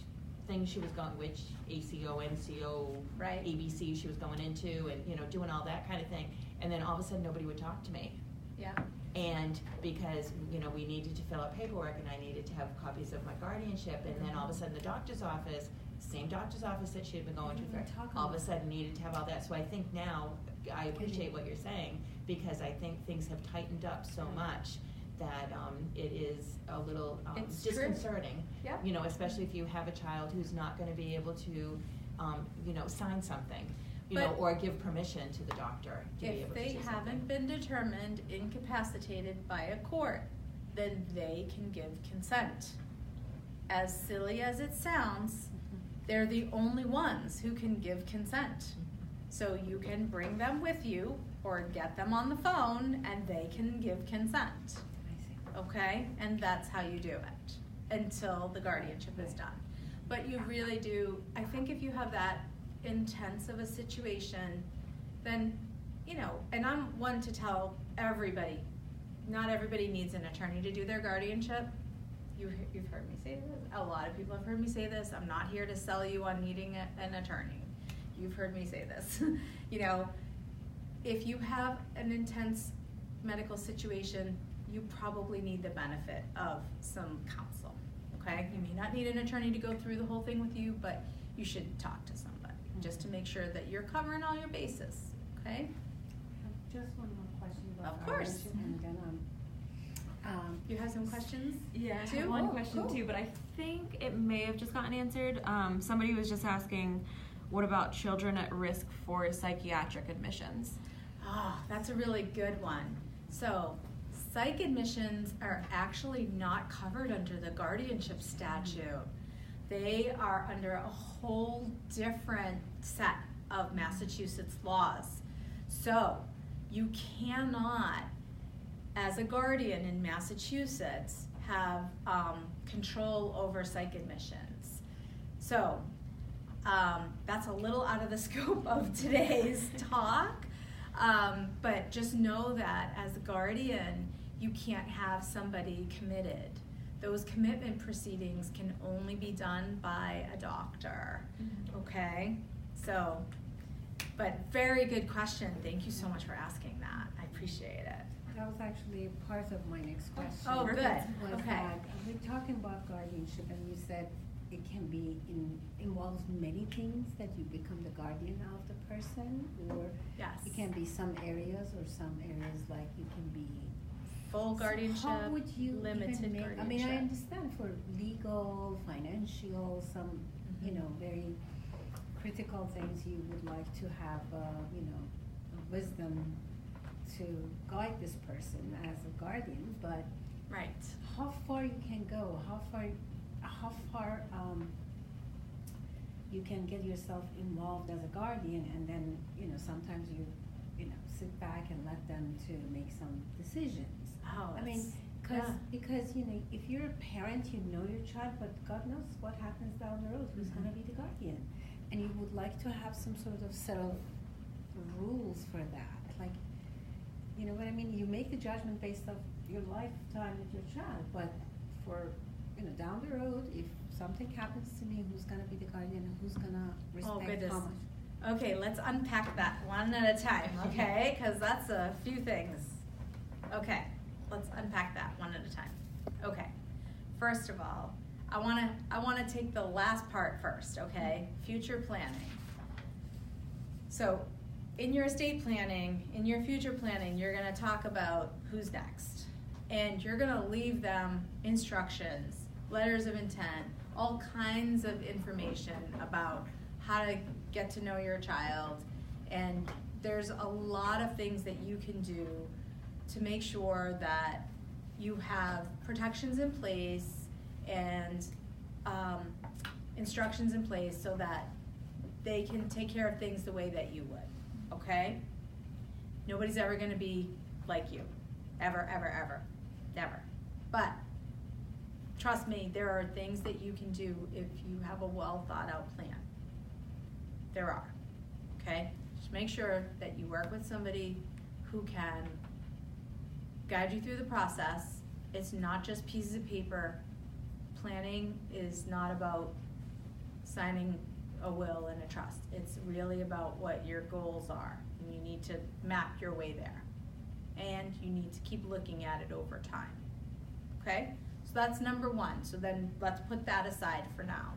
thing she was going, which ACO, MCO, Right. ABC she was going into, and, doing all that kind of thing. and then all of a sudden nobody would talk to me. Yeah. And because, you know, we needed to fill out paperwork and I needed to have copies of my guardianship, and then all of a sudden the doctor's office, same doctor's office that she had been going to for, all of a sudden needed to have all that. So I think now, I appreciate what you're saying, because I think things have tightened up so much that it is a little It's disconcerting. Yeah. You know, especially if you have a child who's not going to be able to, you know, sign something, you know, But or give permission to the doctor to be if able to they do something. haven't been determined incapacitated by a court, then they can give consent. As silly as it sounds, they're the only ones who can give consent. So you can bring them with you or get them on the phone and they can give consent. I see. Okay? And that's how you do it until the guardianship is done. But you really do, I think if you have that intense of a situation, then, you know, and I'm one to tell everybody, not everybody needs an attorney to do their guardianship. You've heard me say this. A lot of people have heard me say this. I'm not here to sell you on needing an attorney. You've heard me say this. You know, if you have an intense medical situation, you probably need the benefit of some counsel, okay? You may not need an attorney to go through the whole thing with you, but you should talk to somebody just to make sure that you're covering all your bases, okay? Just one more question about Of course. guardianship, and then You have some questions? Yeah, I Two? have one Oh, question cool. too, but I think it may have just gotten answered. Somebody was just asking, what about children at risk for psychiatric admissions? Oh, that's a really good one. So, psych admissions are actually not covered under the guardianship statute. They are under a whole different set of Massachusetts laws. So, you cannot, as a guardian in Massachusetts, have control over psych admissions. So, that's a little out of the scope of today's talk, but just know that as a guardian, you can't have somebody committed. Those commitment proceedings can only be done by a doctor, okay? So, but very good question. Thank you so much for asking that. I appreciate it. that was actually part of my next question. Oh, good. Was Okay. that we're talking about guardianship, and you said it can be involves many things, that you become the guardian of the person, or Yes. it can be some areas, or some areas like you can be Full guardianship, So how would you limited even make, guardianship. I mean, I understand for legal, financial, some, you know, very critical things you would like to have, you know, wisdom to guide this person as a guardian, but Right. how far you can go, how far you can get yourself involved as a guardian, and then, you know, sometimes you know, sit back and let them to make some decisions. Oh, I mean, because, you know, if you're a parent, you know your child, but God knows what happens down the road, who's gonna be the guardian. And you would like to have some sort of set of rules for that, like, you know what I mean? You make the judgment based off your lifetime with your child, but for, you know, down the road, if something happens to me, who's gonna be the guardian, and who's gonna respect goodness. how much? Okay, let's unpack that one at a time, okay? Because that's a few things. Okay, let's unpack that one at a time. Okay, first of all, I wanna take the last part first, okay? Future planning. So, in your estate planning, in your future planning, you're gonna talk about who's next. And you're gonna leave them instructions, letters of intent, all kinds of information about how to get to know your child. And there's a lot of things that you can do to make sure that you have protections in place and instructions in place so that they can take care of things the way that you would, okay? Nobody's ever gonna be like you, ever, ever, ever, never. But trust me, there are things that you can do if you have a well thought out plan. There are, okay? Just make sure that you work with somebody who can guide you through the process. It's not just pieces of paper. Planning is not about signing a will and a trust. It's really about what your goals are, and you need to map your way there. And you need to keep looking at it over time. Okay? So that's number one. So then let's put that aside for now.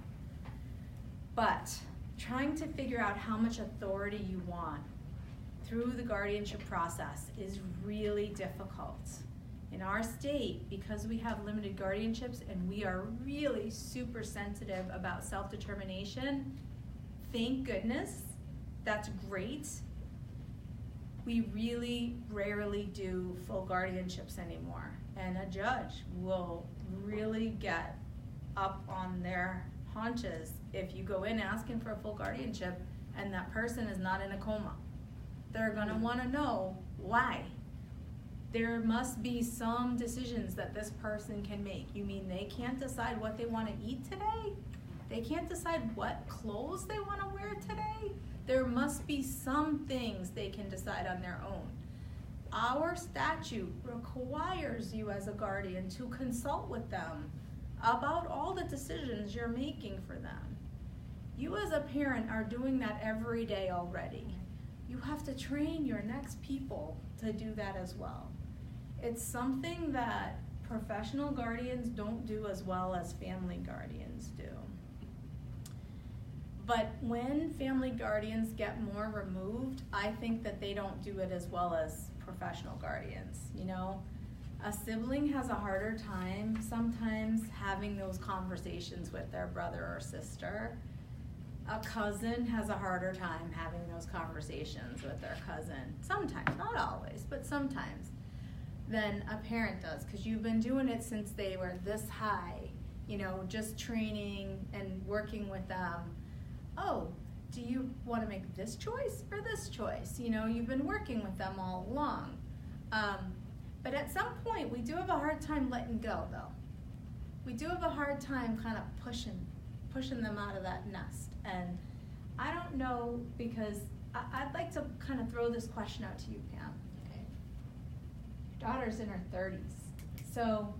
But trying to figure out how much authority you want through the guardianship process is really difficult. In our state, because we have limited guardianships and we are really super sensitive about self-determination, thank goodness, that's great. We really rarely do full guardianships anymore. And a judge will really get up on their haunches if you go in asking for a full guardianship and that person is not in a coma. They're gonna wanna know why. There must be some decisions that this person can make. You mean they can't decide what they wanna eat today? They can't decide what clothes they wanna wear today? There must be some things they can decide on their own. Our statute requires you as a guardian to consult with them about all the decisions you're making for them. You as a parent are doing that every day already. You have to train your next people to do that as well. It's something that professional guardians don't do as well as family guardians do. But when family guardians get more removed, I think that they don't do it as well as professional guardians. You know, a sibling has a harder time sometimes having those conversations with their brother or sister. A cousin has a harder time having those conversations with their cousin. Sometimes, not always, but sometimes, than a parent does, because you've been doing it since they were this high, you know, just training and working with them. Oh, do you want to make this choice or this choice? You know, you've been working with them all along. But at some point, we do have a hard time letting go, though. We do have a hard time kind of pushing them out of that nest. And I don't know, because I'd like to kind of throw this question out to you, Pam. Okay. Your daughter's in her 30s. So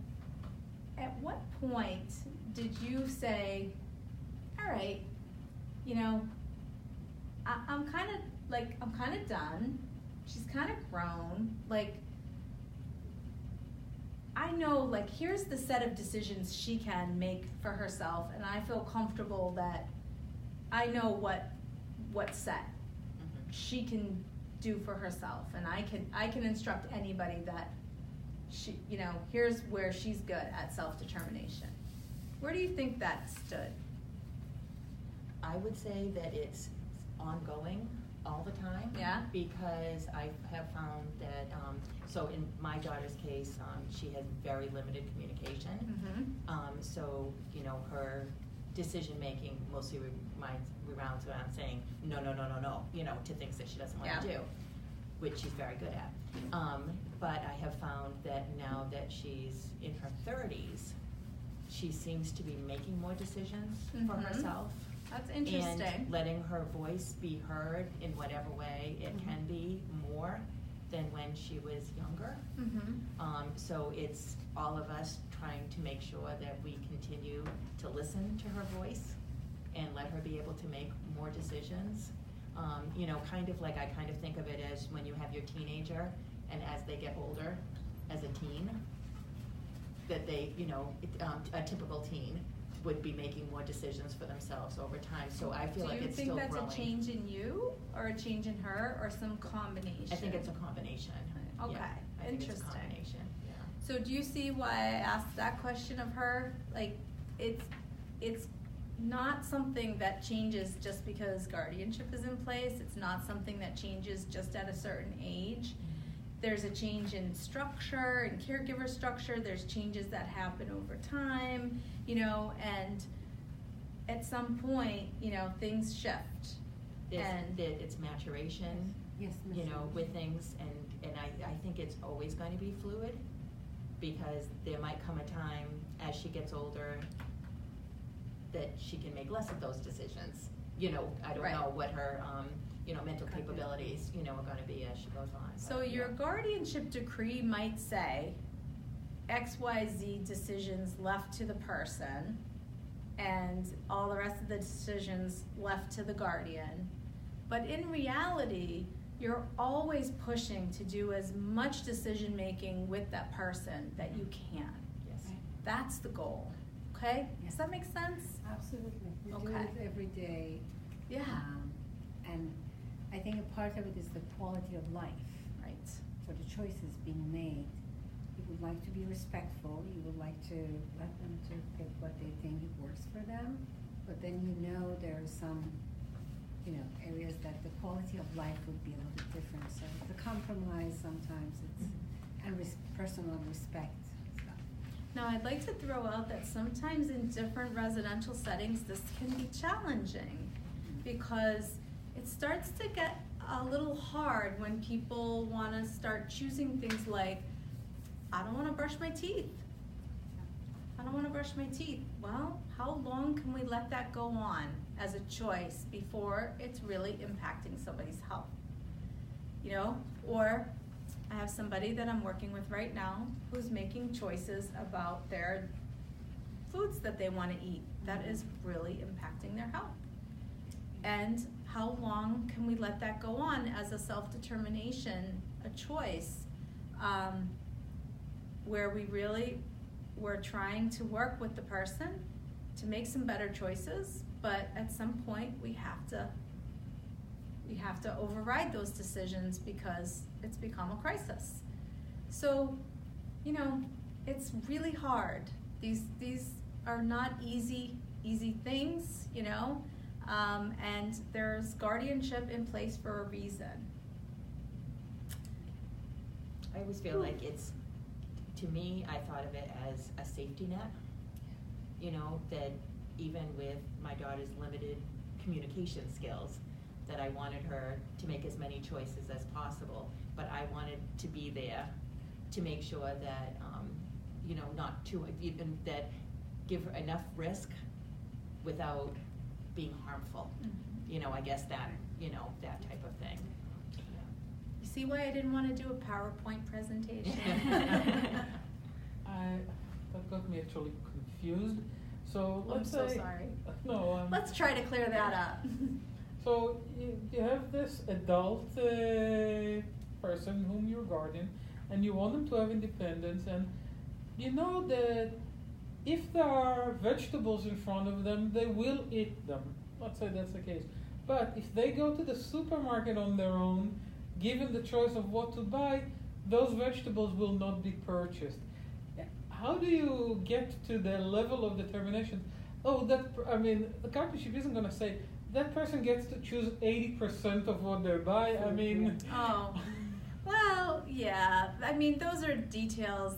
at what point did you say, all right, you know, I'm kind of done. She's kind of grown. Like, I know, like, here's the set of decisions she can make for herself, and I feel comfortable that I know what's set she can do for herself, and I can instruct anybody that she, you know, here's where she's good at self-determination. Where do you think that stood? I would say that it's ongoing all the time. Yeah. Because I have found that, so in my daughter's case, she has very limited communication. Mm-hmm. So, you know, her decision-making mostly revolves around saying, no, you know, to things that she doesn't want to do, which she's very good at. But I have found that now that she's in her 30s, she seems to be making more decisions for herself. That's interesting. And letting her voice be heard in whatever way it can be more than when she was younger. So it's all of us trying to make sure that we continue to listen to her voice and let her be able to make more decisions. You know, kind of like I kind of think of it as when you have your teenager, and as they get older, as a teen, that they, you know, a typical teen would be making more decisions for themselves over time. So I feel like it's still growing. Do you think that's a change in you, or a change in her, or some combination? I think it's a combination. Okay, yeah, interesting. It's a combination. Yeah. So do you see why I asked that question of her? Like, it's not something that changes just because guardianship is in place. It's not something that changes just at a certain age. There's a change in structure and caregiver structure. There's changes that happen over time, you know, and at some point, you know, things shift. It's maturation, Yes, you know, with things, and I think it's always going to be fluid, because there might come a time as she gets older that she can make less of those decisions. You know, I don't know what her, you know, mental capabilities, you know, are going to be as she goes on. So but, your guardianship decree might say XYZ decisions left to the person and all the rest of the decisions left to the guardian. But in reality, you're always pushing to do as much decision making with that person that you can. Yes. Right. That's the goal. Okay? Does that make sense? Absolutely. We do Okay. it every day. Yeah. And I think a part of it is the quality of life. Right. For the choices being made. You would like to be respectful, you would like to let them to pick what they think works for them, but then there are some, areas that the quality of life would be a little bit different. So the compromise sometimes and personal respect. So. Now, I'd like to throw out that sometimes in different residential settings, this can be challenging because it starts to get a little hard when people want to start choosing things like, I don't want to brush my teeth. I don't want to brush my teeth. Well, how long can we let that go on as a choice before it's really impacting somebody's health? Or I have somebody that I'm working with right now who's making choices about their foods that they want to eat that is really impacting their health. And how long can we let that go on as a self-determination, a choice, where we're trying to work with the person to make some better choices, but at some point we have to override those decisions because it's become a crisis. So, it's really hard. These are not easy things, and there's guardianship in place for a reason. I always feel like to me, I thought of it as a safety net, that even with my daughter's limited communication skills, that I wanted her to make as many choices as possible, but I wanted to be there to make sure that, not to even that give her enough risk without being harmful. Mm-hmm. I guess that, that type of thing. You see why I didn't want to do a PowerPoint presentation? That got me actually confused. So let's I'm so say, sorry. No. Let's try to clear that up. So you have this adult person whom you're guardian, and you want them to have independence, and you know that if there are vegetables in front of them, they will eat them. Let's say that's the case. But if they go to the supermarket on their own, given the choice of what to buy, those vegetables will not be purchased. How do you get to the level of determination? The guardianship isn't going to say, that person gets to choose 80% of what they buy. Oh, well, yeah. Those are details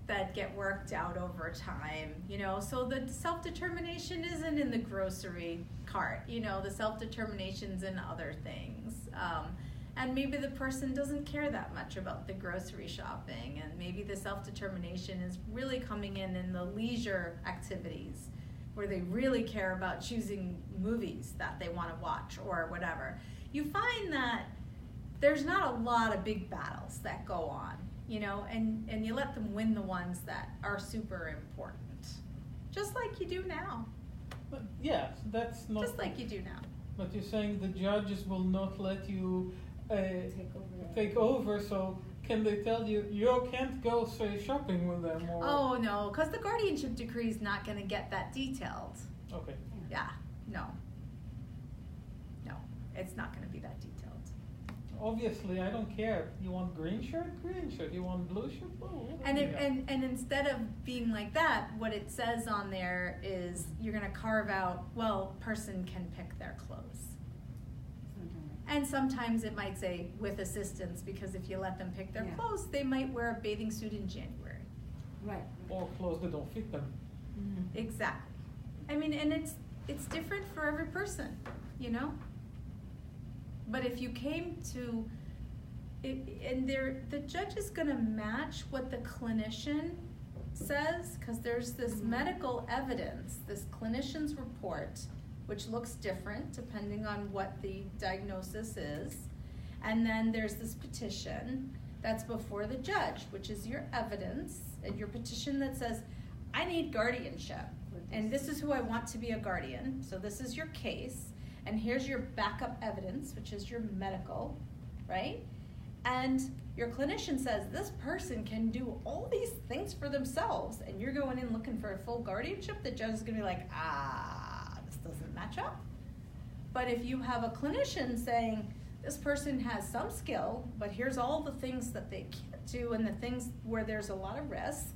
that get worked out over time, so the self-determination isn't in the grocery cart, the self-determination's in other things. And maybe the person doesn't care that much about the grocery shopping, and maybe the self-determination is really coming in the leisure activities where they really care about choosing movies that they want to watch or whatever. You find that there's not a lot of big battles that go on, and you let them win the ones that are super important, just like you do now. But yes, that's not... Just like you do now. But you're saying the judges will not let you take over, so can they tell you can't go, say, shopping with them? Or? Oh, no, because the guardianship decree is not going to get that detailed. Okay. Yeah, no, it's not going to be that detailed. Obviously, I don't care. You want green shirt? You want blue shirt? Blue. And instead of being like that, what it says on there is you're going to carve out, person can pick their clothes. And sometimes it might say with assistance, because if you let them pick their clothes, they might wear a bathing suit in January. Right. Or clothes that don't fit them. Mm-hmm. Exactly. And it's different for every person, But if you came to, the judge is going to match what the clinician says, because there's this medical evidence, this clinician's report, which looks different depending on what the diagnosis is. And then there's this petition that's before the judge, which is your evidence, and your petition that says, I need guardianship, and this is who I want to be a guardian, so this is your case, and here's your backup evidence, which is your medical right? And your clinician says this person can do all these things for themselves, and you're going in looking for a full guardianship, the judge is going to be like, this doesn't match up. But if you have a clinician saying, this person has some skill, but here's all the things that they can't do and the things where there's a lot of risk,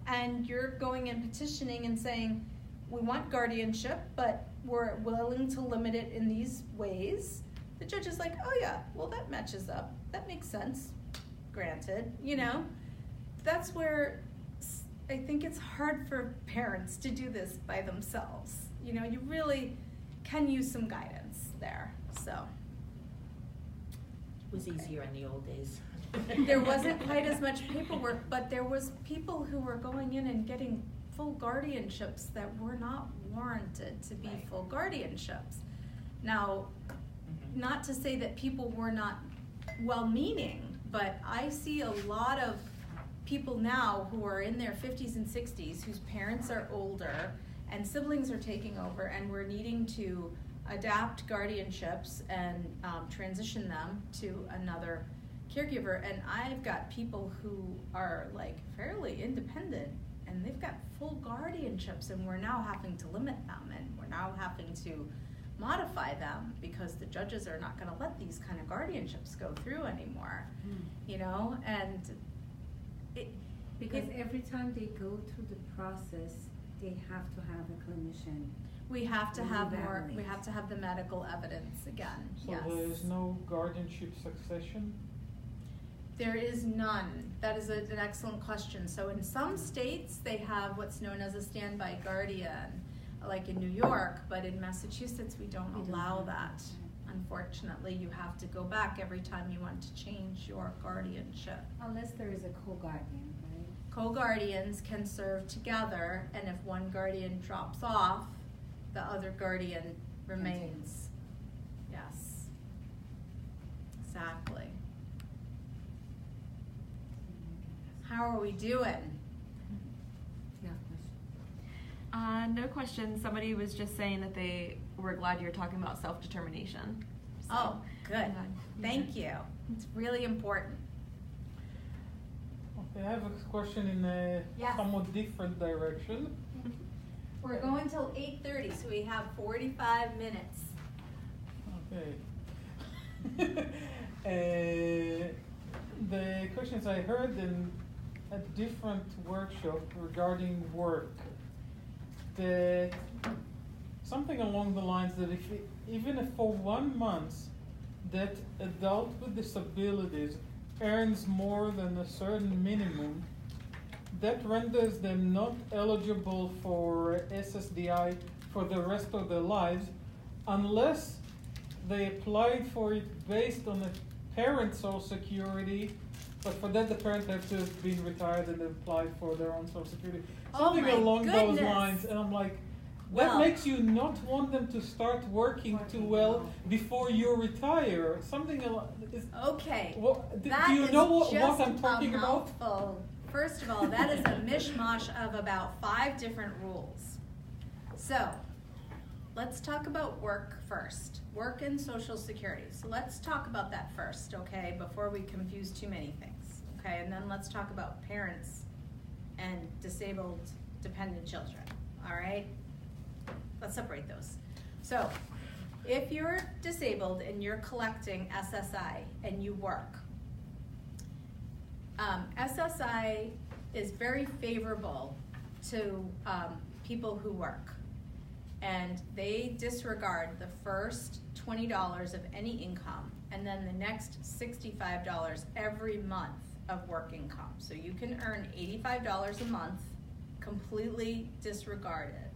and you're going and petitioning and saying, we want guardianship, but we're willing to limit it in these ways, the judge is like, oh yeah, well that matches up. That makes sense, granted, you know? That's where I think it's hard for parents to do this by themselves. You know, you really can use some guidance there, so. It was easier in the old days. There wasn't quite as much paperwork, but there was people who were going in and getting full guardianships that were not warranted to be full guardianships. Now, not to say that people were not well-meaning, but I see a lot of people now who are in their 50s and 60s whose parents are older and siblings are taking over, and we're needing to adapt guardianships and transition them to another caregiver. And I've got people who are like fairly independent and they've got full guardianships, and we're now having to limit them, and we're now having to modify them because the judges are not going to let these kind of guardianships go through anymore. You know, and because every time they go through the process, they have to have a clinician. We have to have more. Evaluate. We have to have the medical evidence again. So yes. there is no guardianship succession? There is none. That is an excellent question. So in some states, they have what's known as a standby guardian, like in New York, but in Massachusetts, we don't allow that. Unfortunately, you have to go back every time you want to change your guardianship. Unless there is a co-guardian, right? Co-guardians can serve together, and if one guardian drops off, the other guardian remains. Yes. Exactly. How are we doing? Yeah. No question. Somebody was just saying that they were glad you're talking about self-determination. So, Oh, good. Thank you. It's really important. Okay, I have a question in a Yes. somewhat different direction. We're going till 8:30, so we have 45 minutes. Okay. The questions I heard in a different workshop regarding work, that something along the lines that even if for 1 month that adult with disabilities earns more than a certain minimum, that renders them not eligible for SSDI for the rest of their lives unless they applied for it based on a parent's Social Security, but for that the parent has to have been retired and applied for their own Social Security. Something my along those goodness. lines, and I'm like, Well- that makes you not want them to start working too well well. before you retire. Something is. Okay. Do That you is know what just I'm talking a about? mouthful. First of all, that is a mishmash of about 5 different rules. So, let's talk about work first. Work and Social Security. So let's talk about that first, okay, before we confuse too many things, okay? And then let's talk about parents and disabled dependent children, all right? Let's separate those. So, if you're disabled and you're collecting SSI and you work, SSI is very favorable to people who work, and they disregard the first $20 of any income and then the next $65 every month of work income. So you can earn $85 a month completely disregarded.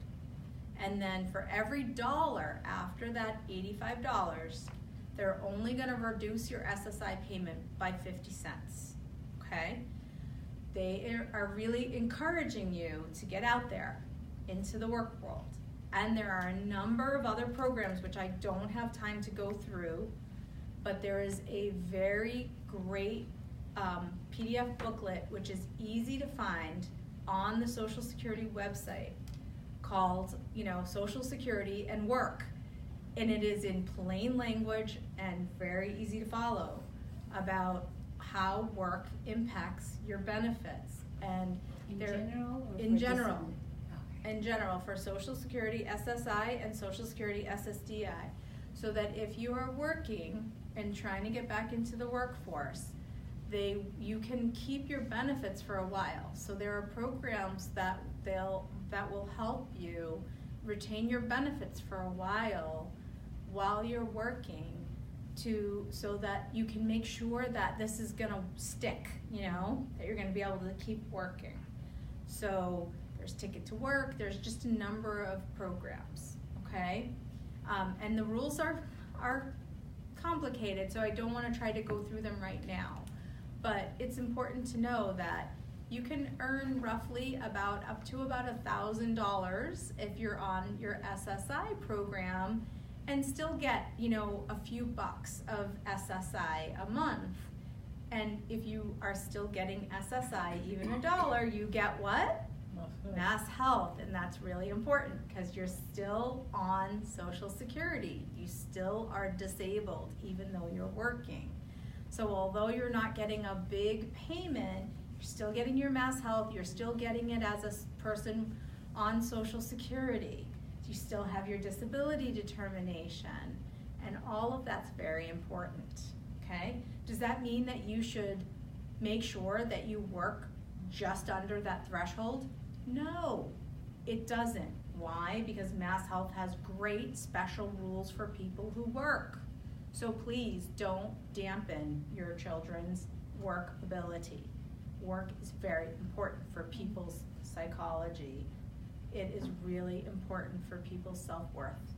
And then for every dollar after that $85, they're only going to reduce your SSI payment by 50 cents. Okay? They are really encouraging you to get out there into the work world. And there are a number of other programs which I don't have time to go through, but there is a very great PDF booklet which is easy to find on the Social Security website called, Social Security and Work. And it is in plain language and very easy to follow. about how work impacts your benefits. And In general? Or in for general. disability? Okay. In general, for Social Security SSI and Social Security SSDI, so that if you are working and trying to get back into the workforce, you can keep your benefits for a while. So there are programs that will help you retain your benefits for a while you're working, so that you can make sure that this is gonna stick, that you're gonna be able to keep working. So there's Ticket to Work, there's just a number of programs, okay? And the rules are complicated, so I don't wanna try to go through them right now. But it's important to know that you can earn roughly up to about $1,000 if you're on your SSI program and still get, a few bucks of SSI a month. And if you are still getting SSI, even $1, you get what? Mass health, and that's really important because you're still on Social Security. You still are disabled even though you're working. So although you're not getting a big payment, you're still getting your mass health, you're still getting it as a person on Social Security. You still have your disability determination, and all of that's very important, okay? Does that mean that you should make sure that you work just under that threshold? No, it doesn't. Why? Because Mass Health has great special rules for people who work. So please don't dampen your children's work ability. Work is very important for people's psychology. It is really important for people's self-worth.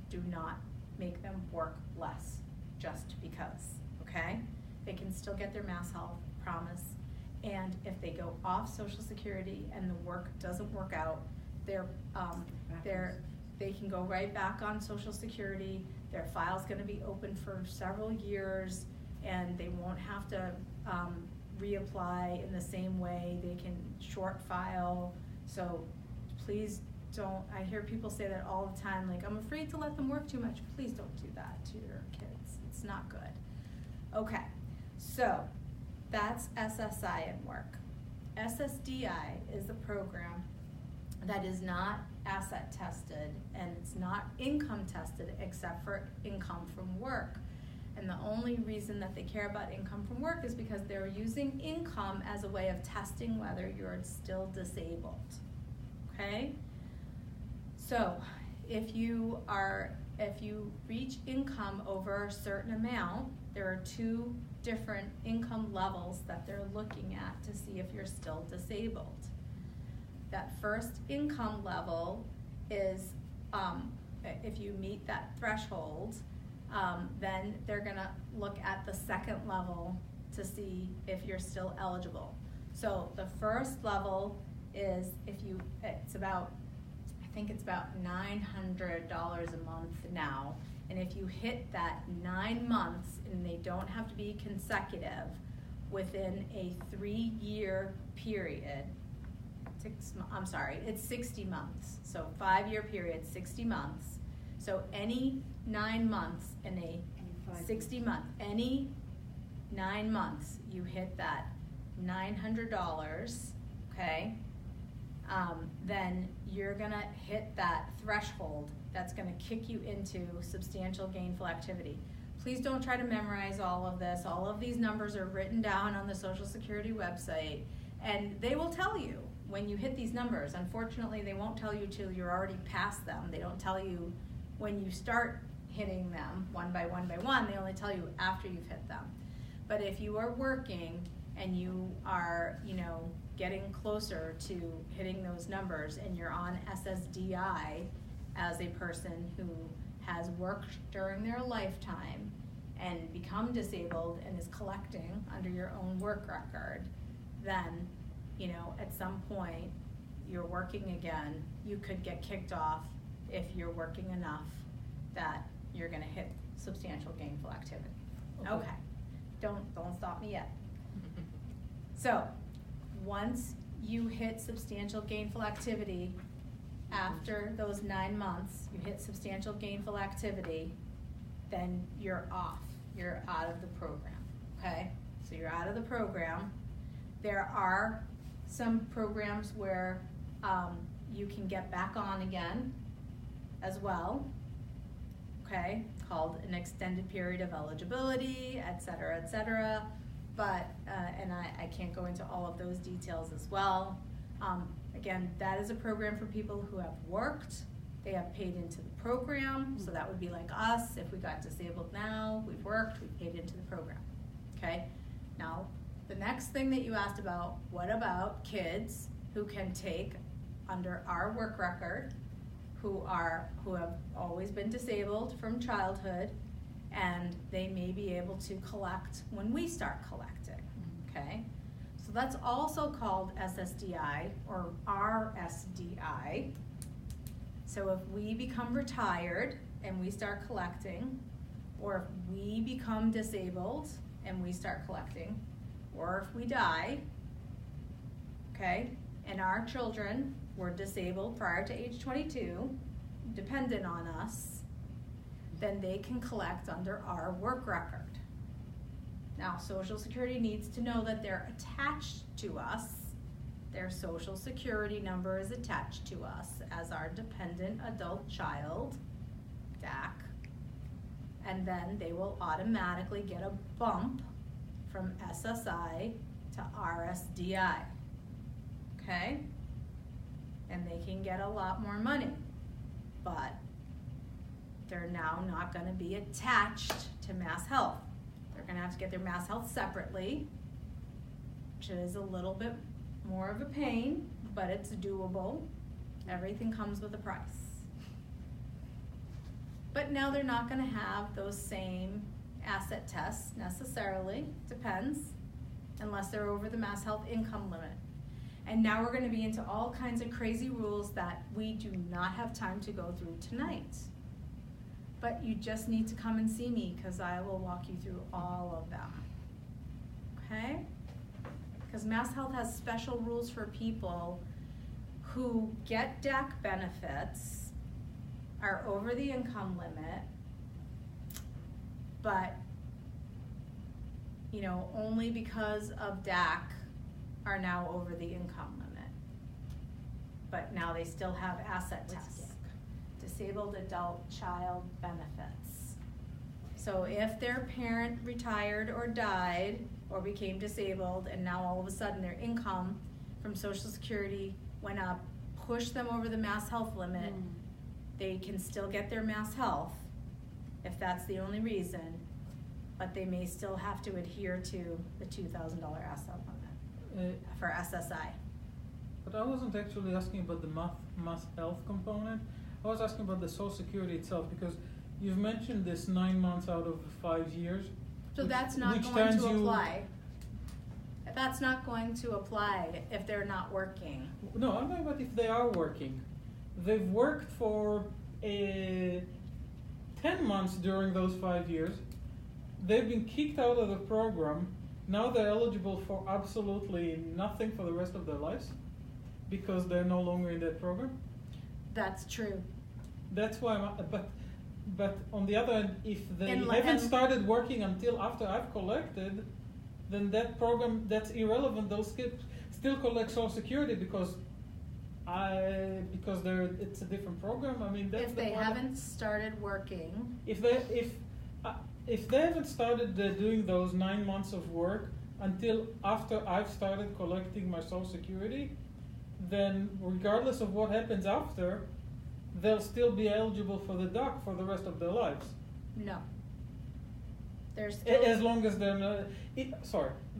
Do not make them work less just because, okay? They can still get their Mass Health, promise. And if they go off Social Security and the work doesn't work out, they can go right back on Social Security. Their file's gonna be open for several years, and they won't have to reapply in the same way. They can short file. So please don't, I hear people say that all the time, like, I'm afraid to let them work too much. Please don't do that to your kids. It's not good. Okay, so that's SSI and work. SSDI is a program that is not asset tested and it's not income tested except for income from work. And the only reason that they care about income from work is because they're using income as a way of testing whether you're still disabled, okay? So if you reach income over a certain amount, there are two different income levels that they're looking at to see if you're still disabled. That first income level is, if you meet that threshold, then they're gonna look at the second level to see if you're still eligible. So the first level is I think it's about $900 a month now. And if you hit that 9 months, and they don't have to be consecutive, within a 3-year period, it's 60 months. So 5-year period, 60 months. So any 9 months in a 60 month, any 9 months, you hit that $900, okay? Then you're gonna hit that threshold that's gonna kick you into substantial gainful activity. Please don't try to memorize all of this. All of these numbers are written down on the Social Security website, and they will tell you when you hit these numbers. Unfortunately, they won't tell you till you're already past them. They don't tell you when you start hitting them one by one by one. They only tell you after you've hit them. But if you are working and you are, getting closer to hitting those numbers, and you're on SSDI as a person who has worked during their lifetime and become disabled and is collecting under your own work record, then, at some point you're working again, you could get kicked off if you're working enough that you're gonna hit substantial gainful activity. Okay, don't stop me yet. So, once you hit substantial gainful activity, after those 9 months, you hit substantial gainful activity, then you're off. You're out of the program, okay? So you're out of the program. There are some programs where you can get back on again as well, okay? Called an extended period of eligibility, et cetera, but, and I can't go into all of those details as well. Again, that is a program for people who have worked, they have paid into the program, so that would be like us. If we got disabled now, we've worked, we've paid into the program, okay? Now, the next thing that you asked about, what about kids who can take under our work record, who have always been disabled from childhood, and they may be able to collect when we start collecting, okay? So that's also called SSDI or RSDI. So if we become retired and we start collecting, or if we become disabled and we start collecting, or if we die, okay, and our children were disabled prior to age 22, dependent on us, then they can collect under our work record. Now, Social Security needs to know that they're attached to us. Their Social Security number is attached to us as our dependent adult child, DAC, and then they will automatically get a bump from SSI to RSDI, okay? And they can get a lot more money, but they're now not gonna be attached to Mass Health. They're gonna have to get their Mass Health separately, which is a little bit more of a pain, but it's doable. Everything comes with a price. But now they're not gonna have those same asset tests necessarily, depends, unless they're over the Mass Health income limit. And now we're gonna be into all kinds of crazy rules that we do not have time to go through tonight. But you just need to come and see me because I will walk you through all of them, okay? Because Mass Health has special rules for people who get DAC benefits, are over the income limit, but you know, only because of DAC are now over the income limit. But now they still have asset tests. Disabled adult child benefits. So if their parent retired or died or became disabled and now all of a sudden their income from Social Security went up, pushed them over the Mass Health limit, they can still get their Mass Health if that's the only reason, but they may still have to adhere to the $2,000 asset limit for SSI. But I wasn't actually asking about the Mass Health component. I was asking about the Social Security itself, because you've mentioned this 9 months out of 5 years. So that's not going to apply. That's not going to apply if they're not working. No, I'm talking about if they are working. They've worked for 10 months during those 5 years. They've been kicked out of the program. Now they're eligible for absolutely nothing for the rest of their lives because they're no longer in that program. That's true. That's why but on the other hand, if they haven't started working until after I've collected, then that program, that's irrelevant. Those kids still collect Social Security because it's a different program. I mean, that's if they haven't started working. If they haven't started doing those 9 months of work until after I've started collecting my Social Security, then regardless of what happens after, they'll still be eligible for the DAC for the rest of their lives. No. They're still, as long as they're not,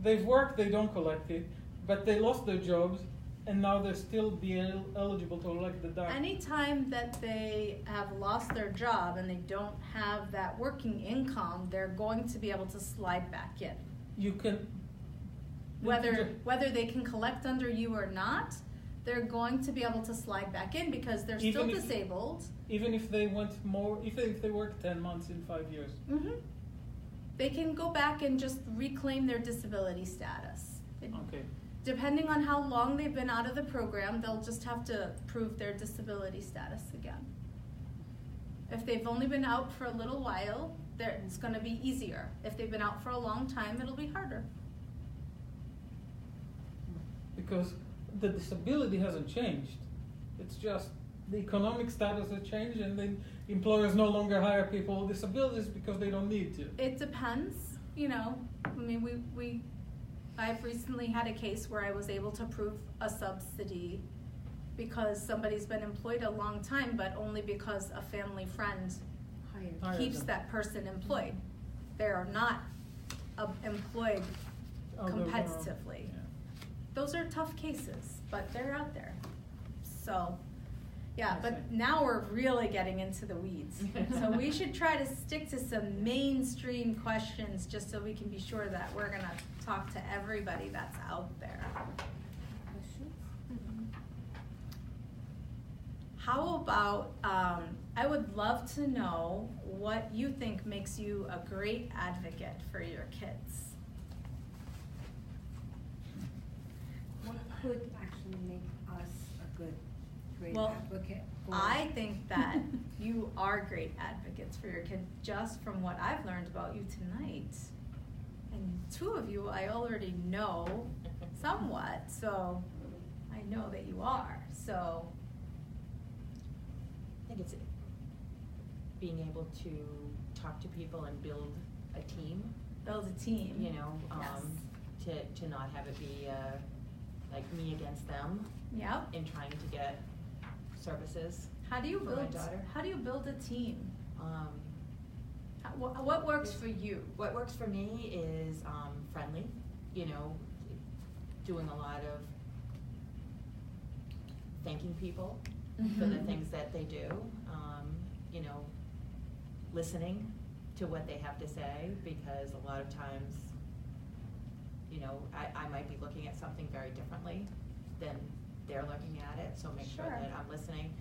they've worked, they don't collect it, but they lost their jobs, and now they're still eligible to collect the DAC. Anytime that they have lost their job and they don't have that working income, they're going to be able to slide back in. You can, whether they can collect under you or not, they're going to be able to slide back in because they're still disabled. Even if they if they work 10 months in 5 years. Mm-hmm. They can go back and just reclaim their disability status. Okay. Depending on how long they've been out of the program, they'll just have to prove their disability status again. If they've only been out for a little while, It's going to be easier. If they've been out for a long time, it'll be harder. Because the disability hasn't changed. It's just the economic status has changed, and the employers no longer hire people with disabilities because they don't need to. It depends, you know. I mean, I've recently had a case where I was able to prove a subsidy because somebody's been employed a long time, but only because a family friend keeps that person employed. They're not employed competitively. Yeah. Those are tough cases, but they're out there. So, yeah, but now we're really getting into the weeds. So we should try to stick to some mainstream questions just so we can be sure that we're going to talk to everybody that's out there. Questions? How about, I would love to know what you think makes you a great advocate for your kids. What could actually make us a great Well, advocate? I think that you are great advocates for your kids just from what I've learned about you tonight. And two of you I already know somewhat, so I know that you are. So I think it's being able to talk to people and build a team. build a team. You know, to not have it be like me against them Yep. in trying to get services. How do you For my build? daughter. How do you build a team? Um, What works for you? What works for me is friendly, you know, doing a lot of thanking people for the Mhm. things that they do, you know, listening to what they have to say, because a lot of times, you know, I might be looking at something very differently than they're looking at it, so make sure Sure. that I'm listening.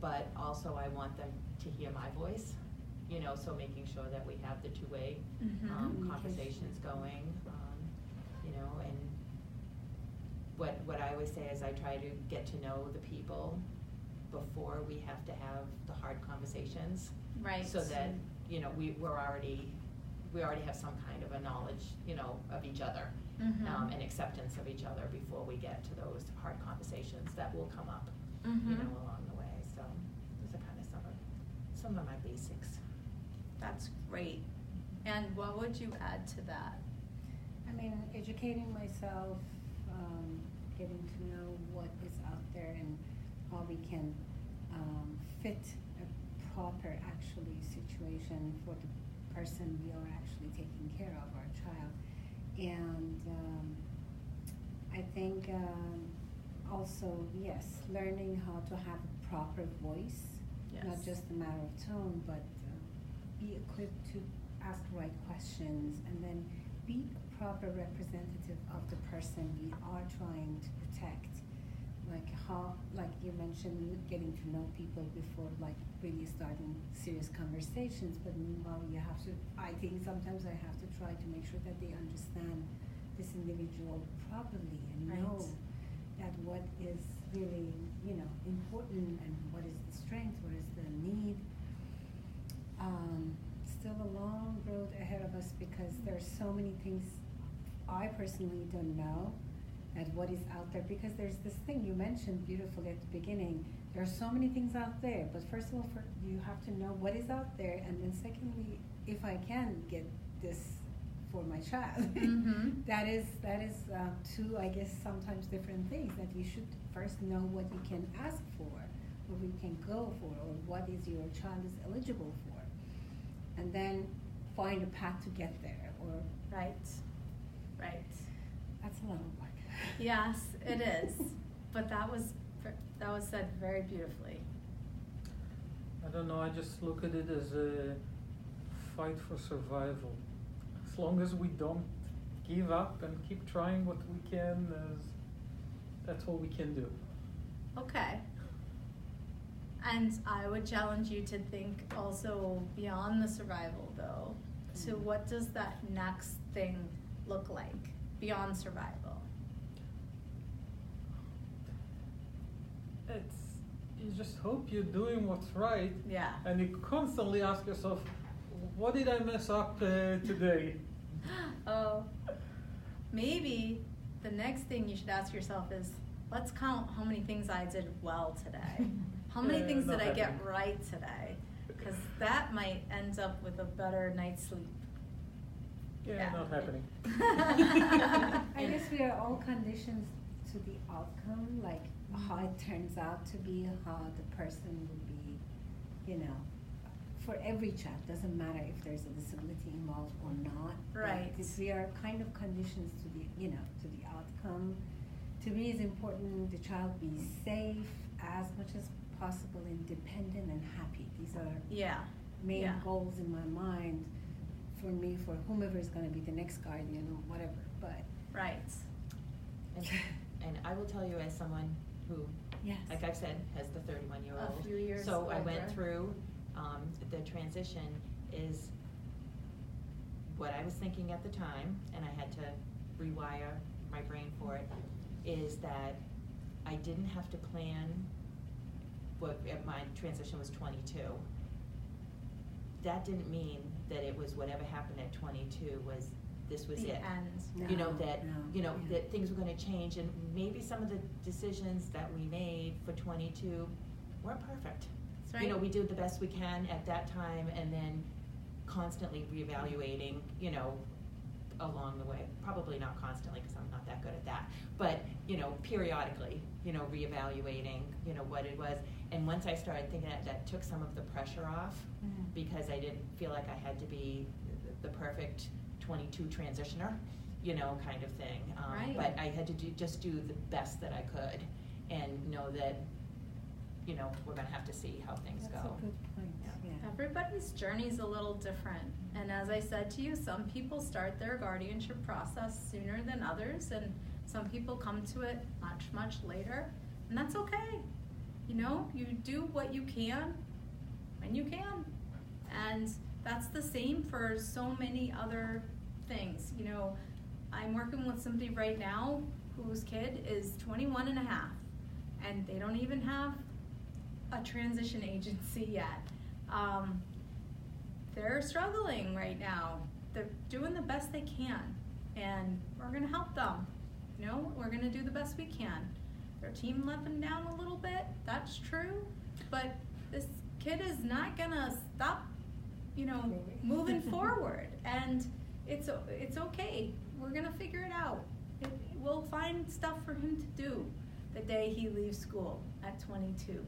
But also I want them to hear my voice, you know, so making sure that we have the two-way Mhm. conversations going, you know, and what I always say is I try to get to know the people before we have to have the hard conversations. Right. So that, you know, we already have some kind of a knowledge, you know, of each other, Mhm. and acceptance of each other before we get to those hard conversations that will come up, you Mhm. know, along the way. So those are kind of some of my basics. That's great. And what would you add to that? I mean, educating myself, getting to know what is out there and how we can fit a proper actually situation for the person we are actually taking care of, our child. And I think also, yes, learning how to have a proper voice, not Yes. just a matter of tone, but be equipped to ask the right questions, and then be a proper representative of the person we are trying to protect. Like you mentioned, getting to know people before like really starting serious conversations, but meanwhile I think sometimes I have to try to make sure that they understand this individual properly and Right. know that what is really, you know, important and what is the strength, what is the need. Still a long road ahead of us because there's so many things I personally don't know at what is out there, because there's this thing you mentioned beautifully at the beginning. There are so many things out there, but first of all, you have to know what is out there, and then secondly, if I can get this for my child, Mhm. that is two, I guess, sometimes different things that you should first know what you can ask for, what you can go for, or what is your child is eligible for, and then find a path to get there. Or Right. that's a lot of work. Yes, it is. But that was said very beautifully. I don't know, I just look at it as a fight for survival. As long as we don't give up and keep trying what we can, that's all we can do. Okay. And I would challenge you to think also beyond the survival, though, to what does that next thing look like beyond survival? You just hope you're doing what's right, Yeah. and you constantly ask yourself, what did I mess up today? Oh, maybe the next thing you should ask yourself is, let's count how many things I did well today. How many things did I get right today? Because that might end up with a better night's sleep. Yeah, not happening. I guess we are all conditioned to the outcome, like how it turns out to be, how the person will be, you know. For every child, doesn't matter if there's a disability involved or not. Right. Because we are kind of conditioned to the, you know, to the outcome. To me, it's important the child be safe as much as possible, independent and happy. These are main goals in my mind for me, for whomever is going to be the next guardian or whatever. But And I will tell you, as someone who, like I've said, has the 31-year-old. A few years so older. I went through the transition is what I was thinking at the time, and I had to rewire my brain for it, is that I didn't have to plan my transition was 22. That didn't mean that it was whatever happened at 22 was this was the it. end. You know that that things were going to change, and maybe some of the decisions that we made for 22 weren't perfect. That's right. You know, we did the best we can at that time, and then constantly reevaluating, you know, along the way. Probably not constantly, because I'm not that good at that, but, you know, periodically, you know, reevaluating, you know, what it was. And once I started thinking that took some of the pressure off, because I didn't feel like I had to be the perfect 22 transitioner, you know, kind of thing. Right. But I had to just do the best that I could, and know that, you know, we're going to have to see how things that's go. a good point. Yeah. Everybody's journey is a little different. And as I said to you, some people start their guardianship process sooner than others, and some people come to it much, much later. And that's okay. You know, you do what you can when you can. And that's the same for so many other things. You know, I'm working with somebody right now whose kid is 21 and a half, and they don't even have a transition agency yet. They're struggling right now. They're doing the best they can, and we're gonna help them. You know, we're gonna do the best we can. Their team let them down a little bit, that's true, but this kid is not gonna stop, you know, moving forward, and it's okay. We're gonna figure it out. We'll find stuff for him to do the day he leaves school at 22.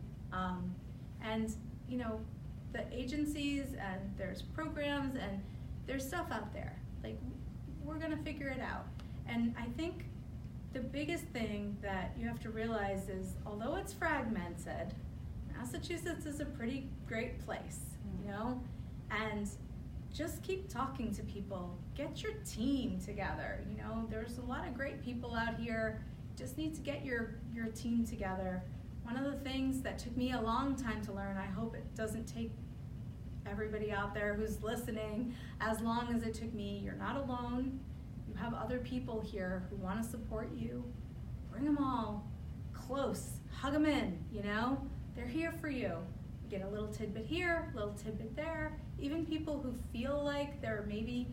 And, you know, the agencies, and there's programs, and there's stuff out there. Like, we're gonna figure it out. And I think the biggest thing that you have to realize is, although it's fragmented, Massachusetts is a pretty great place, you know? And just keep talking to people. Get your team together, you know? There's a lot of great people out here. Just need to get your team together. One of the things that took me a long time to learn, I hope it doesn't take everybody out there who's listening as long as it took me, you're not alone. You have other people here who want to support you. Bring them all close, hug them in, you know? They're here for you. You get a little tidbit here, a little tidbit there. Even people who feel like they're maybe,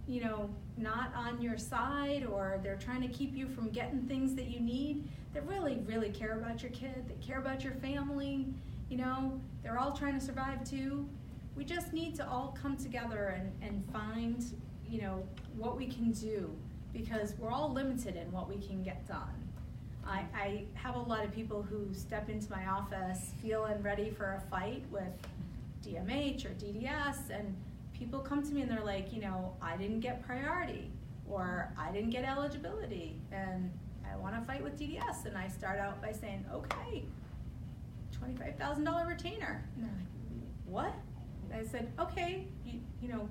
you know, not on your side, or they're trying to keep you from getting things that you need, they really, really care about your kid. They care about your family. You know, they're all trying to survive too. We just need to all come together and find, you know, what we can do, because we're all limited in what we can get done. I have a lot of people who step into my office feeling ready for a fight with DMH or DDS, and people come to me and they're like, you know, I didn't get priority, or I didn't get eligibility, and I want to fight with DDS. And I start out by saying, okay, $25,000 retainer. And they're like, what? And I said, okay, you know,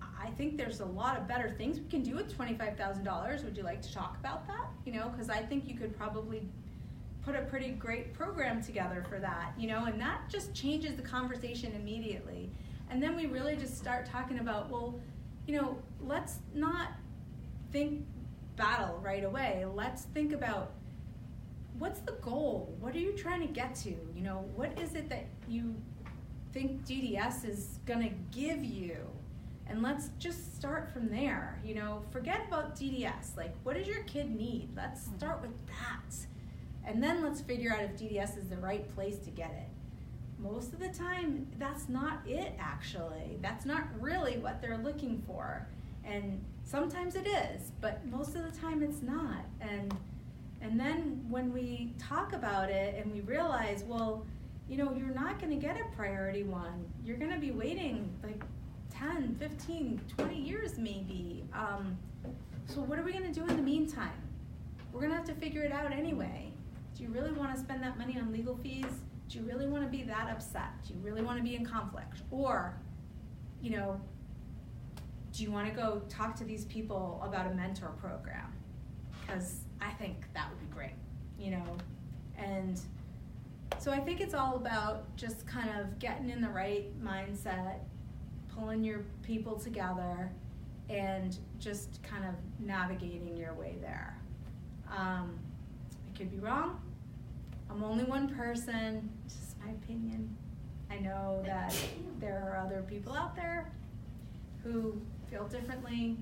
I think there's a lot of better things we can do with $25,000. Would you like to talk about that? You know, because I think you could probably put a pretty great program together for that, you know, and that just changes the conversation immediately. And then we really just start talking about, well, you know, let's not think battle right away. Let's think about, what's the goal? What are you trying to get to? You know, what is it that you think DDS is gonna give you. And let's just start from there. You know, forget about DDS. Like, what does your kid need? Let's start with that. And then let's figure out if DDS is the right place to get it. Most of the time, that's not it, actually. That's not really what they're looking for. And sometimes it is, but most of the time it's not. And then when we talk about it and we realize, well, you know, you're not gonna get a priority one. You're gonna be waiting like 10, 15, 20 years maybe. So what are we gonna do in the meantime? We're gonna have to figure it out anyway. Do you really wanna spend that money on legal fees? Do you really wanna be that upset? Do you really wanna be in conflict? Or, you know, do you wanna go talk to these people about a mentor program? Because I think that would be great, you know? And so I think it's all about just kind of getting in the right mindset, pulling your people together, and just kind of navigating your way there. I could be wrong. I'm only one person, it's just my opinion. I know that there are other people out there who feel differently,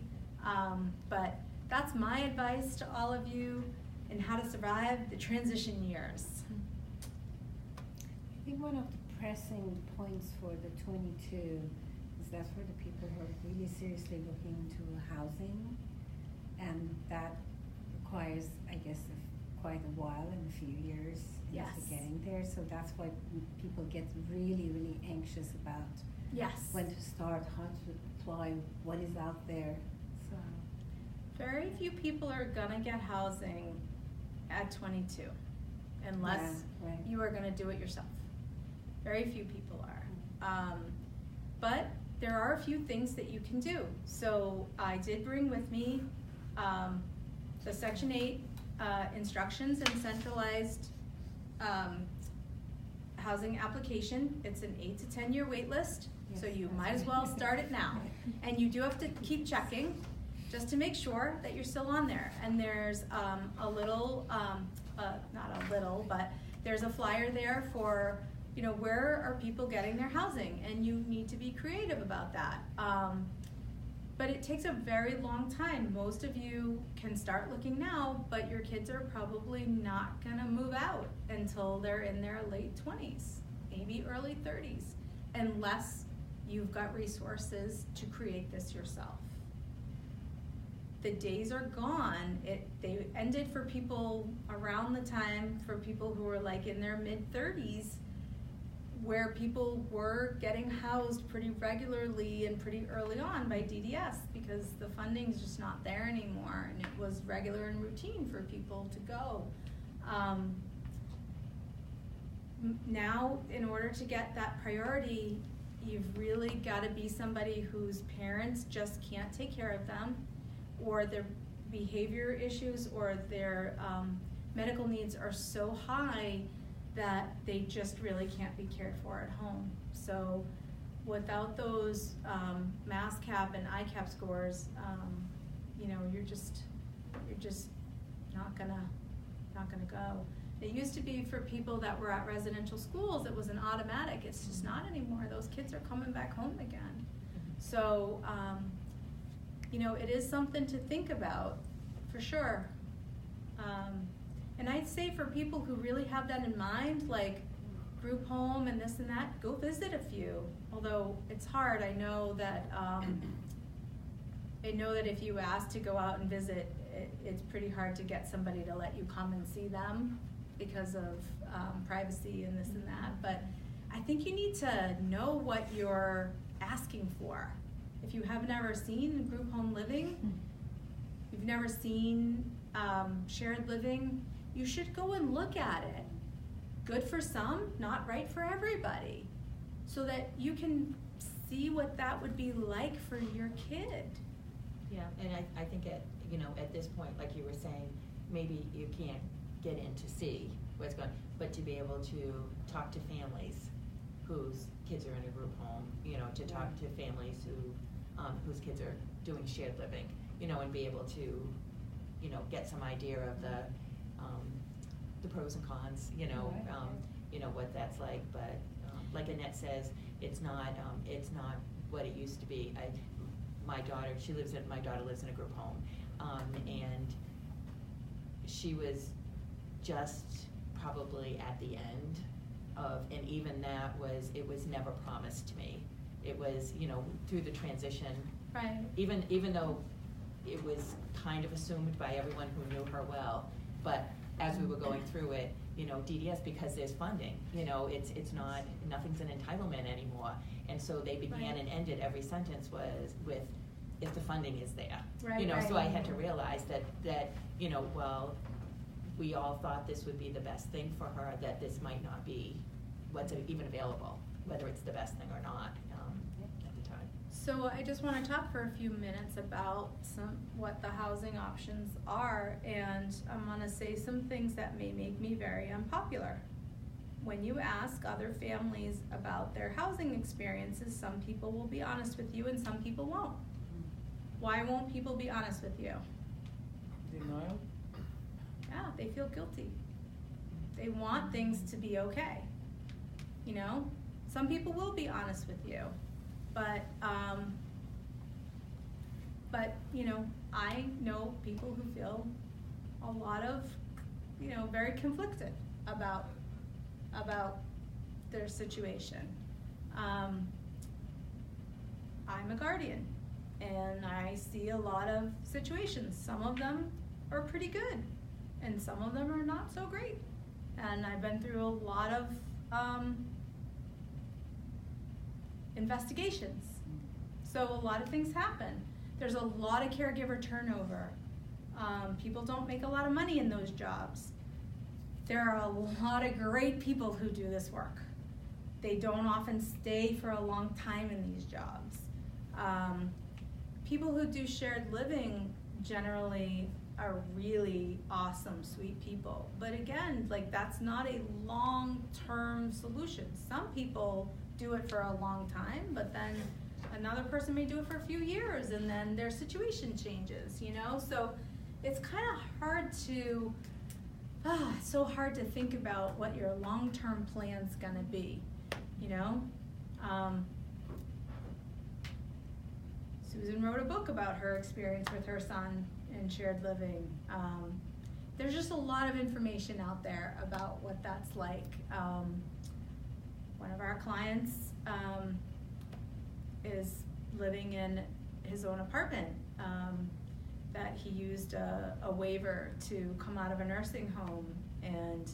but that's my advice to all of you in how to survive the transition years. I think one of the pressing points for the 22 is that for the people who are really seriously looking into housing, and that requires, I guess, quite a while and a few years Yes. into getting there. So that's why people get really, really anxious about Yes. when to start, how to apply, what is out there. So Very few people are gonna get housing at 22, unless yeah, right. you are gonna do it yourself. Very few people are. But there are a few things that you can do. So I did bring with me the Section 8 instructions and centralized housing application. It's an 8 to 10 year wait list, Yes, so you that's might as right. well start it now. And you do have to keep checking just to make sure that you're still on there. And there's a little, not a little, but there's a flyer there for, you know, where are people getting their housing, and you need to be creative about that. But it takes a very long time. Most of you can start looking now, but your kids are probably not gonna move out until they're in their late 20s, maybe early 30s, unless you've got resources to create this yourself. The days are gone. They ended for people around the time for people who were like in their mid-30s, where people were getting housed pretty regularly and pretty early on by DDS, because the funding's just not there anymore, and it was regular and routine for people to go. Now, in order to get that priority, you've really got to be somebody whose parents just can't take care of them, or their behavior issues or their medical needs are so high that they just really can't be cared for at home. So without those MASCAP and ICAP scores, you know, you're just not gonna go. It used to be for people that were at residential schools, it was an automatic. It's just not anymore. Those kids are coming back home again. So, you know, it is something to think about, for sure. And I'd say for people who really have that in mind, like group home and this and that, go visit a few. Although it's hard, I know that if you ask to go out and visit, it's pretty hard to get somebody to let you come and see them because of privacy and this and that. But I think you need to know what you're asking for. If you have never seen group home living, you've never seen shared living, you should go and look at it. Good for some, not right for everybody, so that you can see what that would be like for your kid. Yeah, and I think at this point, like you were saying, maybe you can't get in to see what's going on, but to be able to talk to families whose kids are in a group home, to talk to families whose kids are doing shared living, and be able to, get some idea of the pros and cons, what that's like. But like Annette says, it's not what it used to be. My daughter lives in a group home, and she was just probably at the end of, and even it was never promised to me. It was, through the transition, Right. even though it was kind of assumed by everyone who knew her well, but as we were going through it, DDS, because there's funding, it's not, nothing's an entitlement anymore. And so they began Right. and ended every sentence was with, if the funding is there. Right, So right. I had to realize that, well, we all thought this would be the best thing for her, that this might not be what's even available, whether it's the best thing or not, at the time. So I just want to talk for a few minutes about what the housing options are, and I'm going to say some things that may make me very unpopular. When you ask other families about their housing experiences, some people will be honest with you and some people won't. Why won't people be honest with you? Denial? Yeah, they feel guilty. They want things to be okay. Some people will be honest with you, but I know people who feel a lot of, very conflicted about their situation. I'm a guardian, and I see a lot of situations. Some of them are pretty good, and some of them are not so great. And I've been through a lot of investigations. So a lot of things happen. There's a lot of caregiver turnover. People don't make a lot of money in those jobs. There are a lot of great people who do this work. They don't often stay for a long time in these jobs. People who do shared living generally are really awesome, sweet people. But again, that's not a long-term solution. Some people do it for a long time, but then another person may do it for a few years, and then their situation changes, So it's kind of hard to, it's so hard to think about what your long-term plan's gonna be, Susan wrote a book about her experience with her son in shared living. There's just a lot of information out there about what that's like. One of our clients is living in his own apartment that he used a waiver to come out of a nursing home, and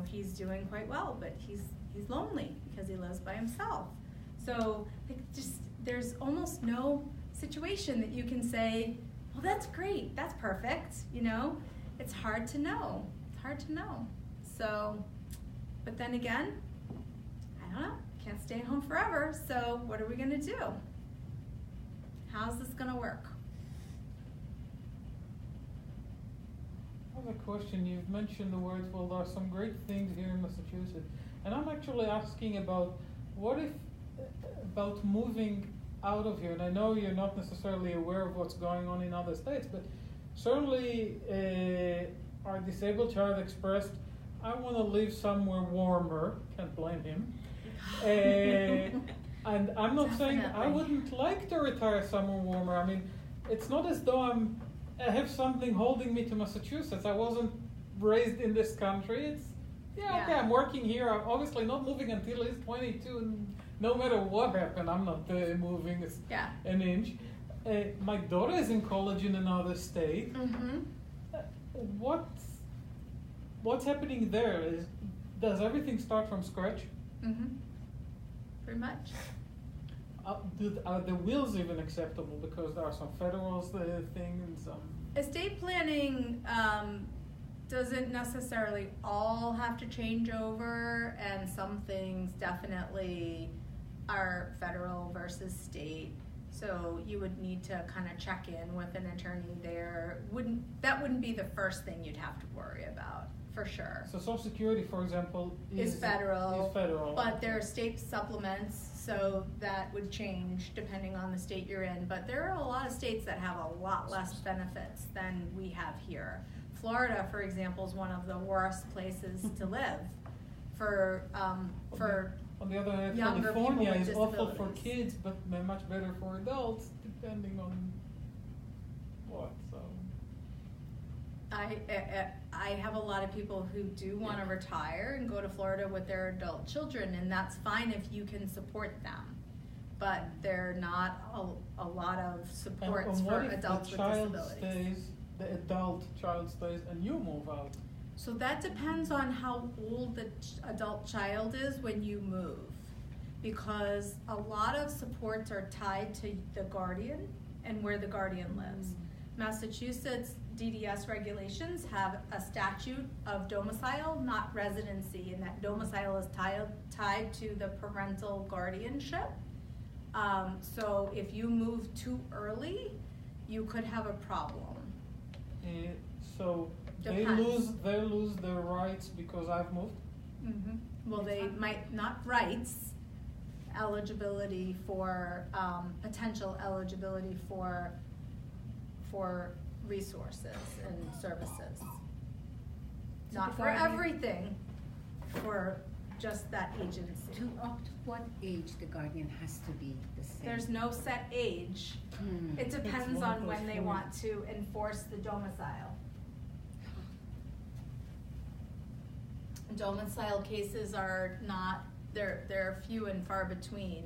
he's doing quite well, but he's lonely because he lives by himself. So there's almost no situation that you can say, well, that's great, that's perfect, It's hard to know. It's hard to know. So, but then again, I don't know, can't stay at home forever, so what are we gonna do? How's this gonna work? I have a question. You've mentioned the words, well, there are some great things here in Massachusetts. And I'm actually asking about about moving out of here. And I know you're not necessarily aware of what's going on in other states, but certainly our disabled child expressed, I want to live somewhere warmer. Can't blame him. And I'm not saying I wouldn't like to retire somewhere warmer. I mean, it's not as though I have something holding me to Massachusetts. I wasn't raised in this country. It's, okay, I'm working here. I'm obviously not moving until he's 22, and no matter what happened, I'm not moving an inch. My daughter is in college in another state. Mm-hmm. What's happening there? Does everything start from scratch? Mm-hmm. Pretty much. Are the wills even acceptable? Because there are some federal things and some... Estate planning doesn't necessarily all have to change over, and some things definitely are federal versus state. So you would need to kind of check in with an attorney there. That wouldn't be the first thing you'd have to worry about, for sure. So Social Security, for example, is federal. Is federal. But there are state supplements, so that would change depending on the state you're in. But there are a lot of states that have a lot less benefits than we have here. Florida, for example, is one of the worst places to live for On the other hand, Younger California people with is awful for disabilities. kids, but much better for adults, depending on what. So I have a lot of people who do want to retire and go to Florida with their adult children, and that's fine if you can support them. But there are not a lot of supports and for what if adults the with child disabilities. stays, the adult child stays, and you move out? So that depends on how old the adult child is when you move. Because a lot of supports are tied to the guardian and where the guardian lives. Massachusetts DDS regulations have a statute of domicile, not residency, and that domicile is tied to the parental guardianship. So if you move too early, you could have a problem. So Depends. they lose their rights because I've moved? Mm-hmm. Well, they might not rights, eligibility for, potential eligibility for resources and services. So Not the for guardian- everything, for just that agency. To up to what age the guardian has to be the same? There's no set age. It It's depends one on when they plus four. want to enforce the domicile. Domicile cases are not, they're few and far between.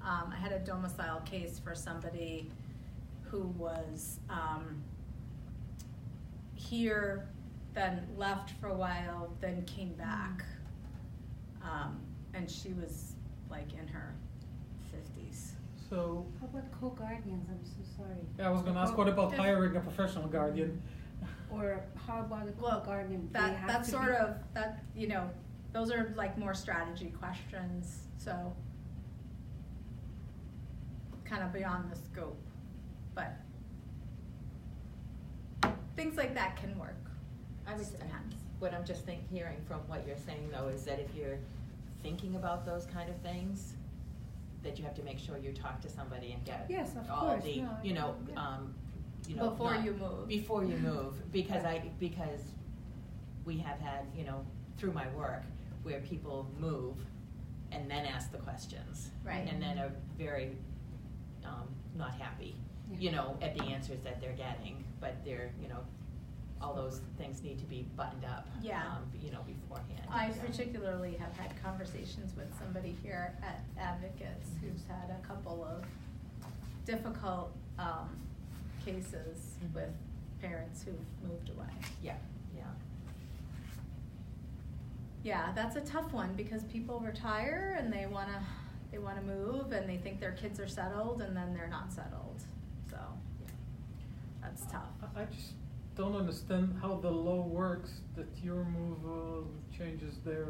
I had a domicile case for somebody who was here, then left for a while, then came back. And she was like in her 50s. So How about co-guardians? I'm so sorry. I was going to ask, what about hiring a professional guardian? Or how about a Well, co-guardian? They have that's to sort be- of, that, you know, those are like more strategy questions, so kind of beyond the scope, but things like that can work. I would Just say, depends. what I'm just hearing from what you're saying though is that if you're thinking about those kind of things, that you have to make sure you talk to somebody and get Yes, of all course. the, No, you know, yeah. Before not- you move. Before you move, because we have had, you know, through my work, where people move and then ask the questions. Right. And then are very, not happy, you know, at the answers that they're getting, but they're, you know, all those things need to be buttoned up, Yeah. you know, beforehand. I so. particularly have had conversations with somebody here at Advocates who's had a couple of difficult cases Mhm. with parents who've moved away. Yeah, yeah. Yeah, that's a tough one because people retire and they wanna move and they think their kids are settled and then they're not settled. So that's tough. I just don't understand how the law works that your move changes their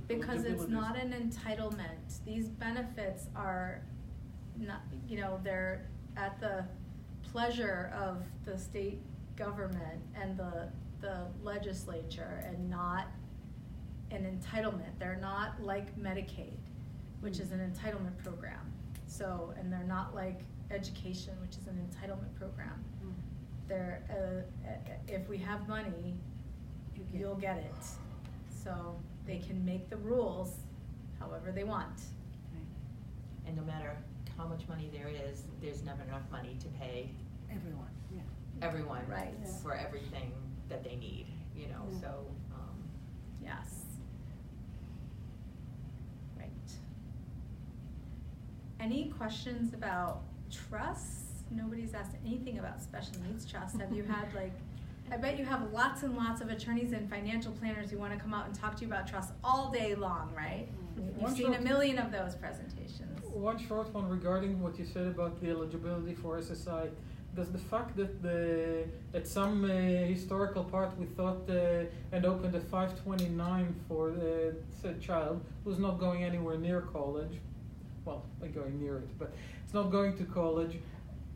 Because it's eligibilities. not an entitlement. These benefits are not, you know, they're at the pleasure of the state government and the legislature and not an entitlement. They're not like Medicaid, which is an entitlement program. So, and they're not like education, which is an entitlement program. They're, if we have money, you'll get it. So they can make the rules however they want. And no matter how much money there is, there's never enough money to pay Everyone, yeah. everyone Right. for everything that they need, you know, Yeah. so, Yes. Right. Any questions about trusts? Nobody's asked anything about special needs trusts. Have you had like, I bet you have lots and lots of attorneys and financial planners who want to come out and talk to you about trusts all day long, right? One You've seen a short- million of those presentations. One short one regarding what you said about the eligibility for SSI. Does the fact that at some historical part we thought and opened a 529 for said child who's not going anywhere near college, well, not going near it, but it's not going to college,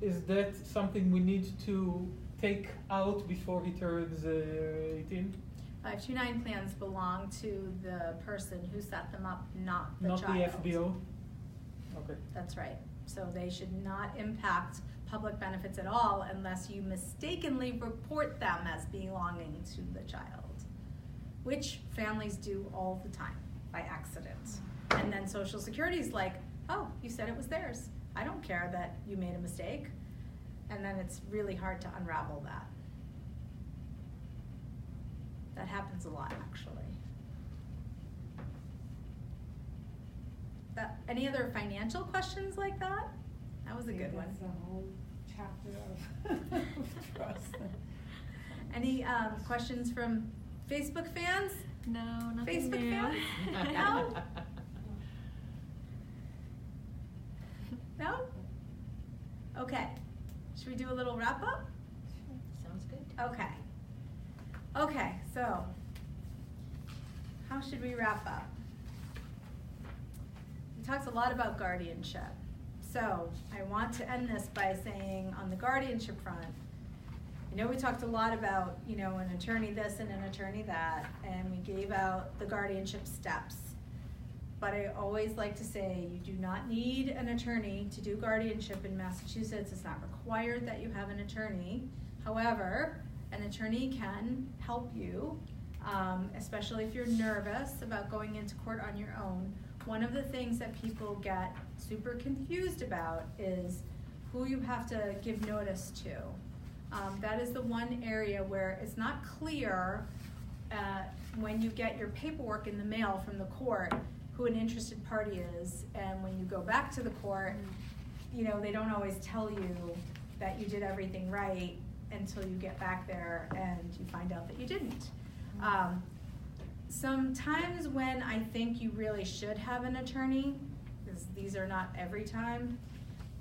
is that something we need to take out before he turns 18? 529 plans belong to the person who set them up, not the Not child. the FBO? Okay. That's right. So they should not impact public benefits at all unless you mistakenly report them as belonging to the child, which families do all the time. by accident. And then Social Security's like, oh, you said it was theirs. I don't care that you made a mistake. And then it's really hard to unravel that. That happens a lot, actually. Any other financial questions like that? That was a good one. That's a whole chapter of trust. Any questions from Facebook fans? No, nothing Facebook new. fans? No? No? Okay. Should we do a little wrap up? Sounds good. Okay. Okay, so how should we wrap up? We talked a lot about guardianship. So I want to end this by saying on the guardianship front, I know we talked a lot about, you know, an attorney this and an attorney that, and we gave out the guardianship steps. But I always like to say you do not need an attorney to do guardianship in Massachusetts. It's not required that you have an attorney. However, an attorney can help you, especially if you're nervous about going into court on your own. One of the things that people get super confused about is who you have to give notice to. That is the one area where it's not clear when you get your paperwork in the mail from the court who an interested party is, and when you go back to the court, you know, they don't always tell you that you did everything right until you get back there and you find out that you didn't. Sometimes when I think you really should have an attorney, because these are not every time,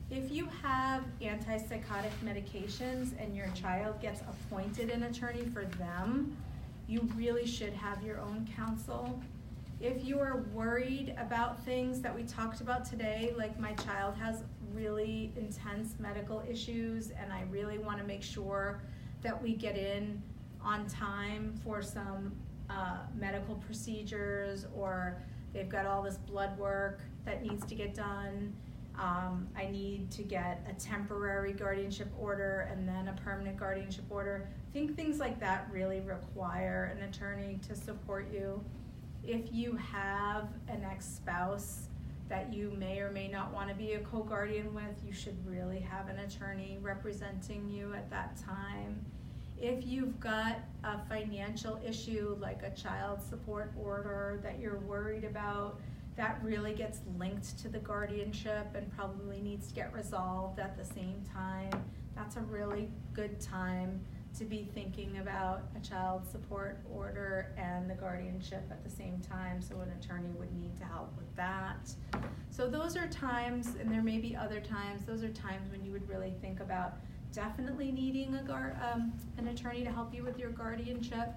if you have antipsychotic medications and your child gets appointed an attorney for them, you really should have your own counsel. If you are worried about things that we talked about today, like my child has really intense medical issues and I really want to make sure that we get in on time for some medical procedures, or they've got all this blood work that needs to get done, I need to get a temporary guardianship order and then a permanent guardianship order. I think things like that really require an attorney to support you. If you have an ex-spouse that you may or may not want to be a co-guardian with, you should really have an attorney representing you at that time. If you've got a financial issue like a child support order that you're worried about, that really gets linked to the guardianship and probably needs to get resolved at the same time. That's a really good time to be thinking about a child support order and the guardianship at the same time, so an attorney would need to help with that. So those are times, and there may be other times, those are times when you would really think about definitely needing an attorney to help you with your guardianship.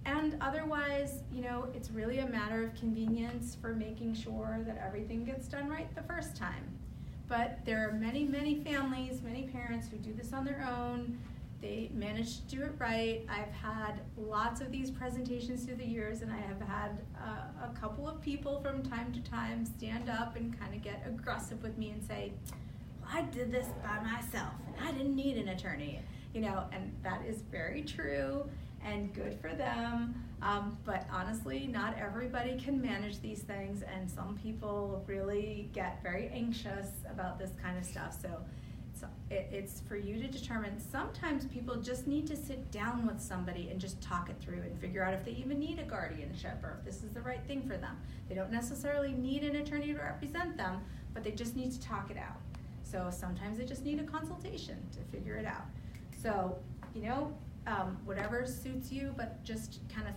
And otherwise, you know, it's really a matter of convenience for making sure that everything gets done right the first time. But there are many, many families, many parents who do this on their own. They manage to do it right. I've had lots of these presentations through the years, and I have had a couple of people from time to time stand up and kind of get aggressive with me and say, well, I did this by myself, and I didn't need an attorney, you know, and that is very true and good for them. But honestly, not everybody can manage these things, and some people really get very anxious about this kind of stuff. So it's for you to determine. Sometimes people just need to sit down with somebody and just talk it through and figure out if they even need a guardianship or if this is the right thing for them. They don't necessarily need an attorney to represent them, but they just need to talk it out. So sometimes they just need a consultation to figure it out. So, you know, whatever suits you, but just kind of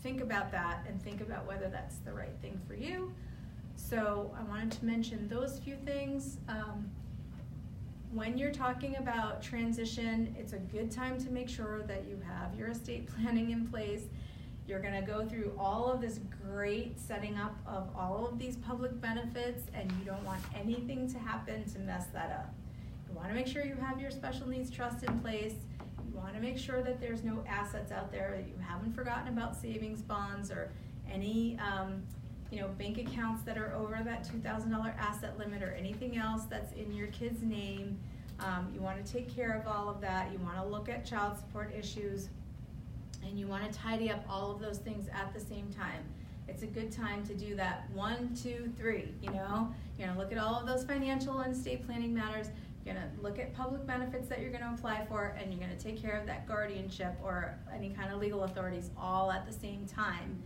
think about that and think about whether that's the right thing for you. So I wanted to mention those few things. When you're talking about transition, it's a good time to make sure that you have your estate planning in place. You're gonna go through all of this great setting up of all of these public benefits, and you don't want anything to happen to mess that up. You wanna make sure you have your special needs trust in place. You wanna make sure that there's no assets out there, that you haven't forgotten about savings bonds or any bank accounts that are over that $2,000 asset limit or anything else that's in your kid's name. You want to take care of all of that. You want to look at child support issues, and you want to tidy up all of those things at the same time. it's a good time to do that 1, 2, 3, you know? You're gonna look at all of those financial and estate planning matters, you're gonna look at public benefits that you're gonna apply for, and you're gonna take care of that guardianship or any kind of legal authorities all at the same time.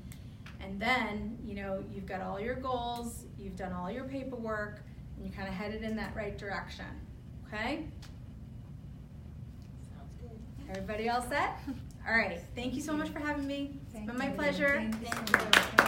And then, you know, you've got all your goals, you've done all your paperwork, and you're kind of headed in that right direction, okay? Sounds good. Everybody all set? All right, thank you so much for having me. It's been my pleasure. Thank you so much.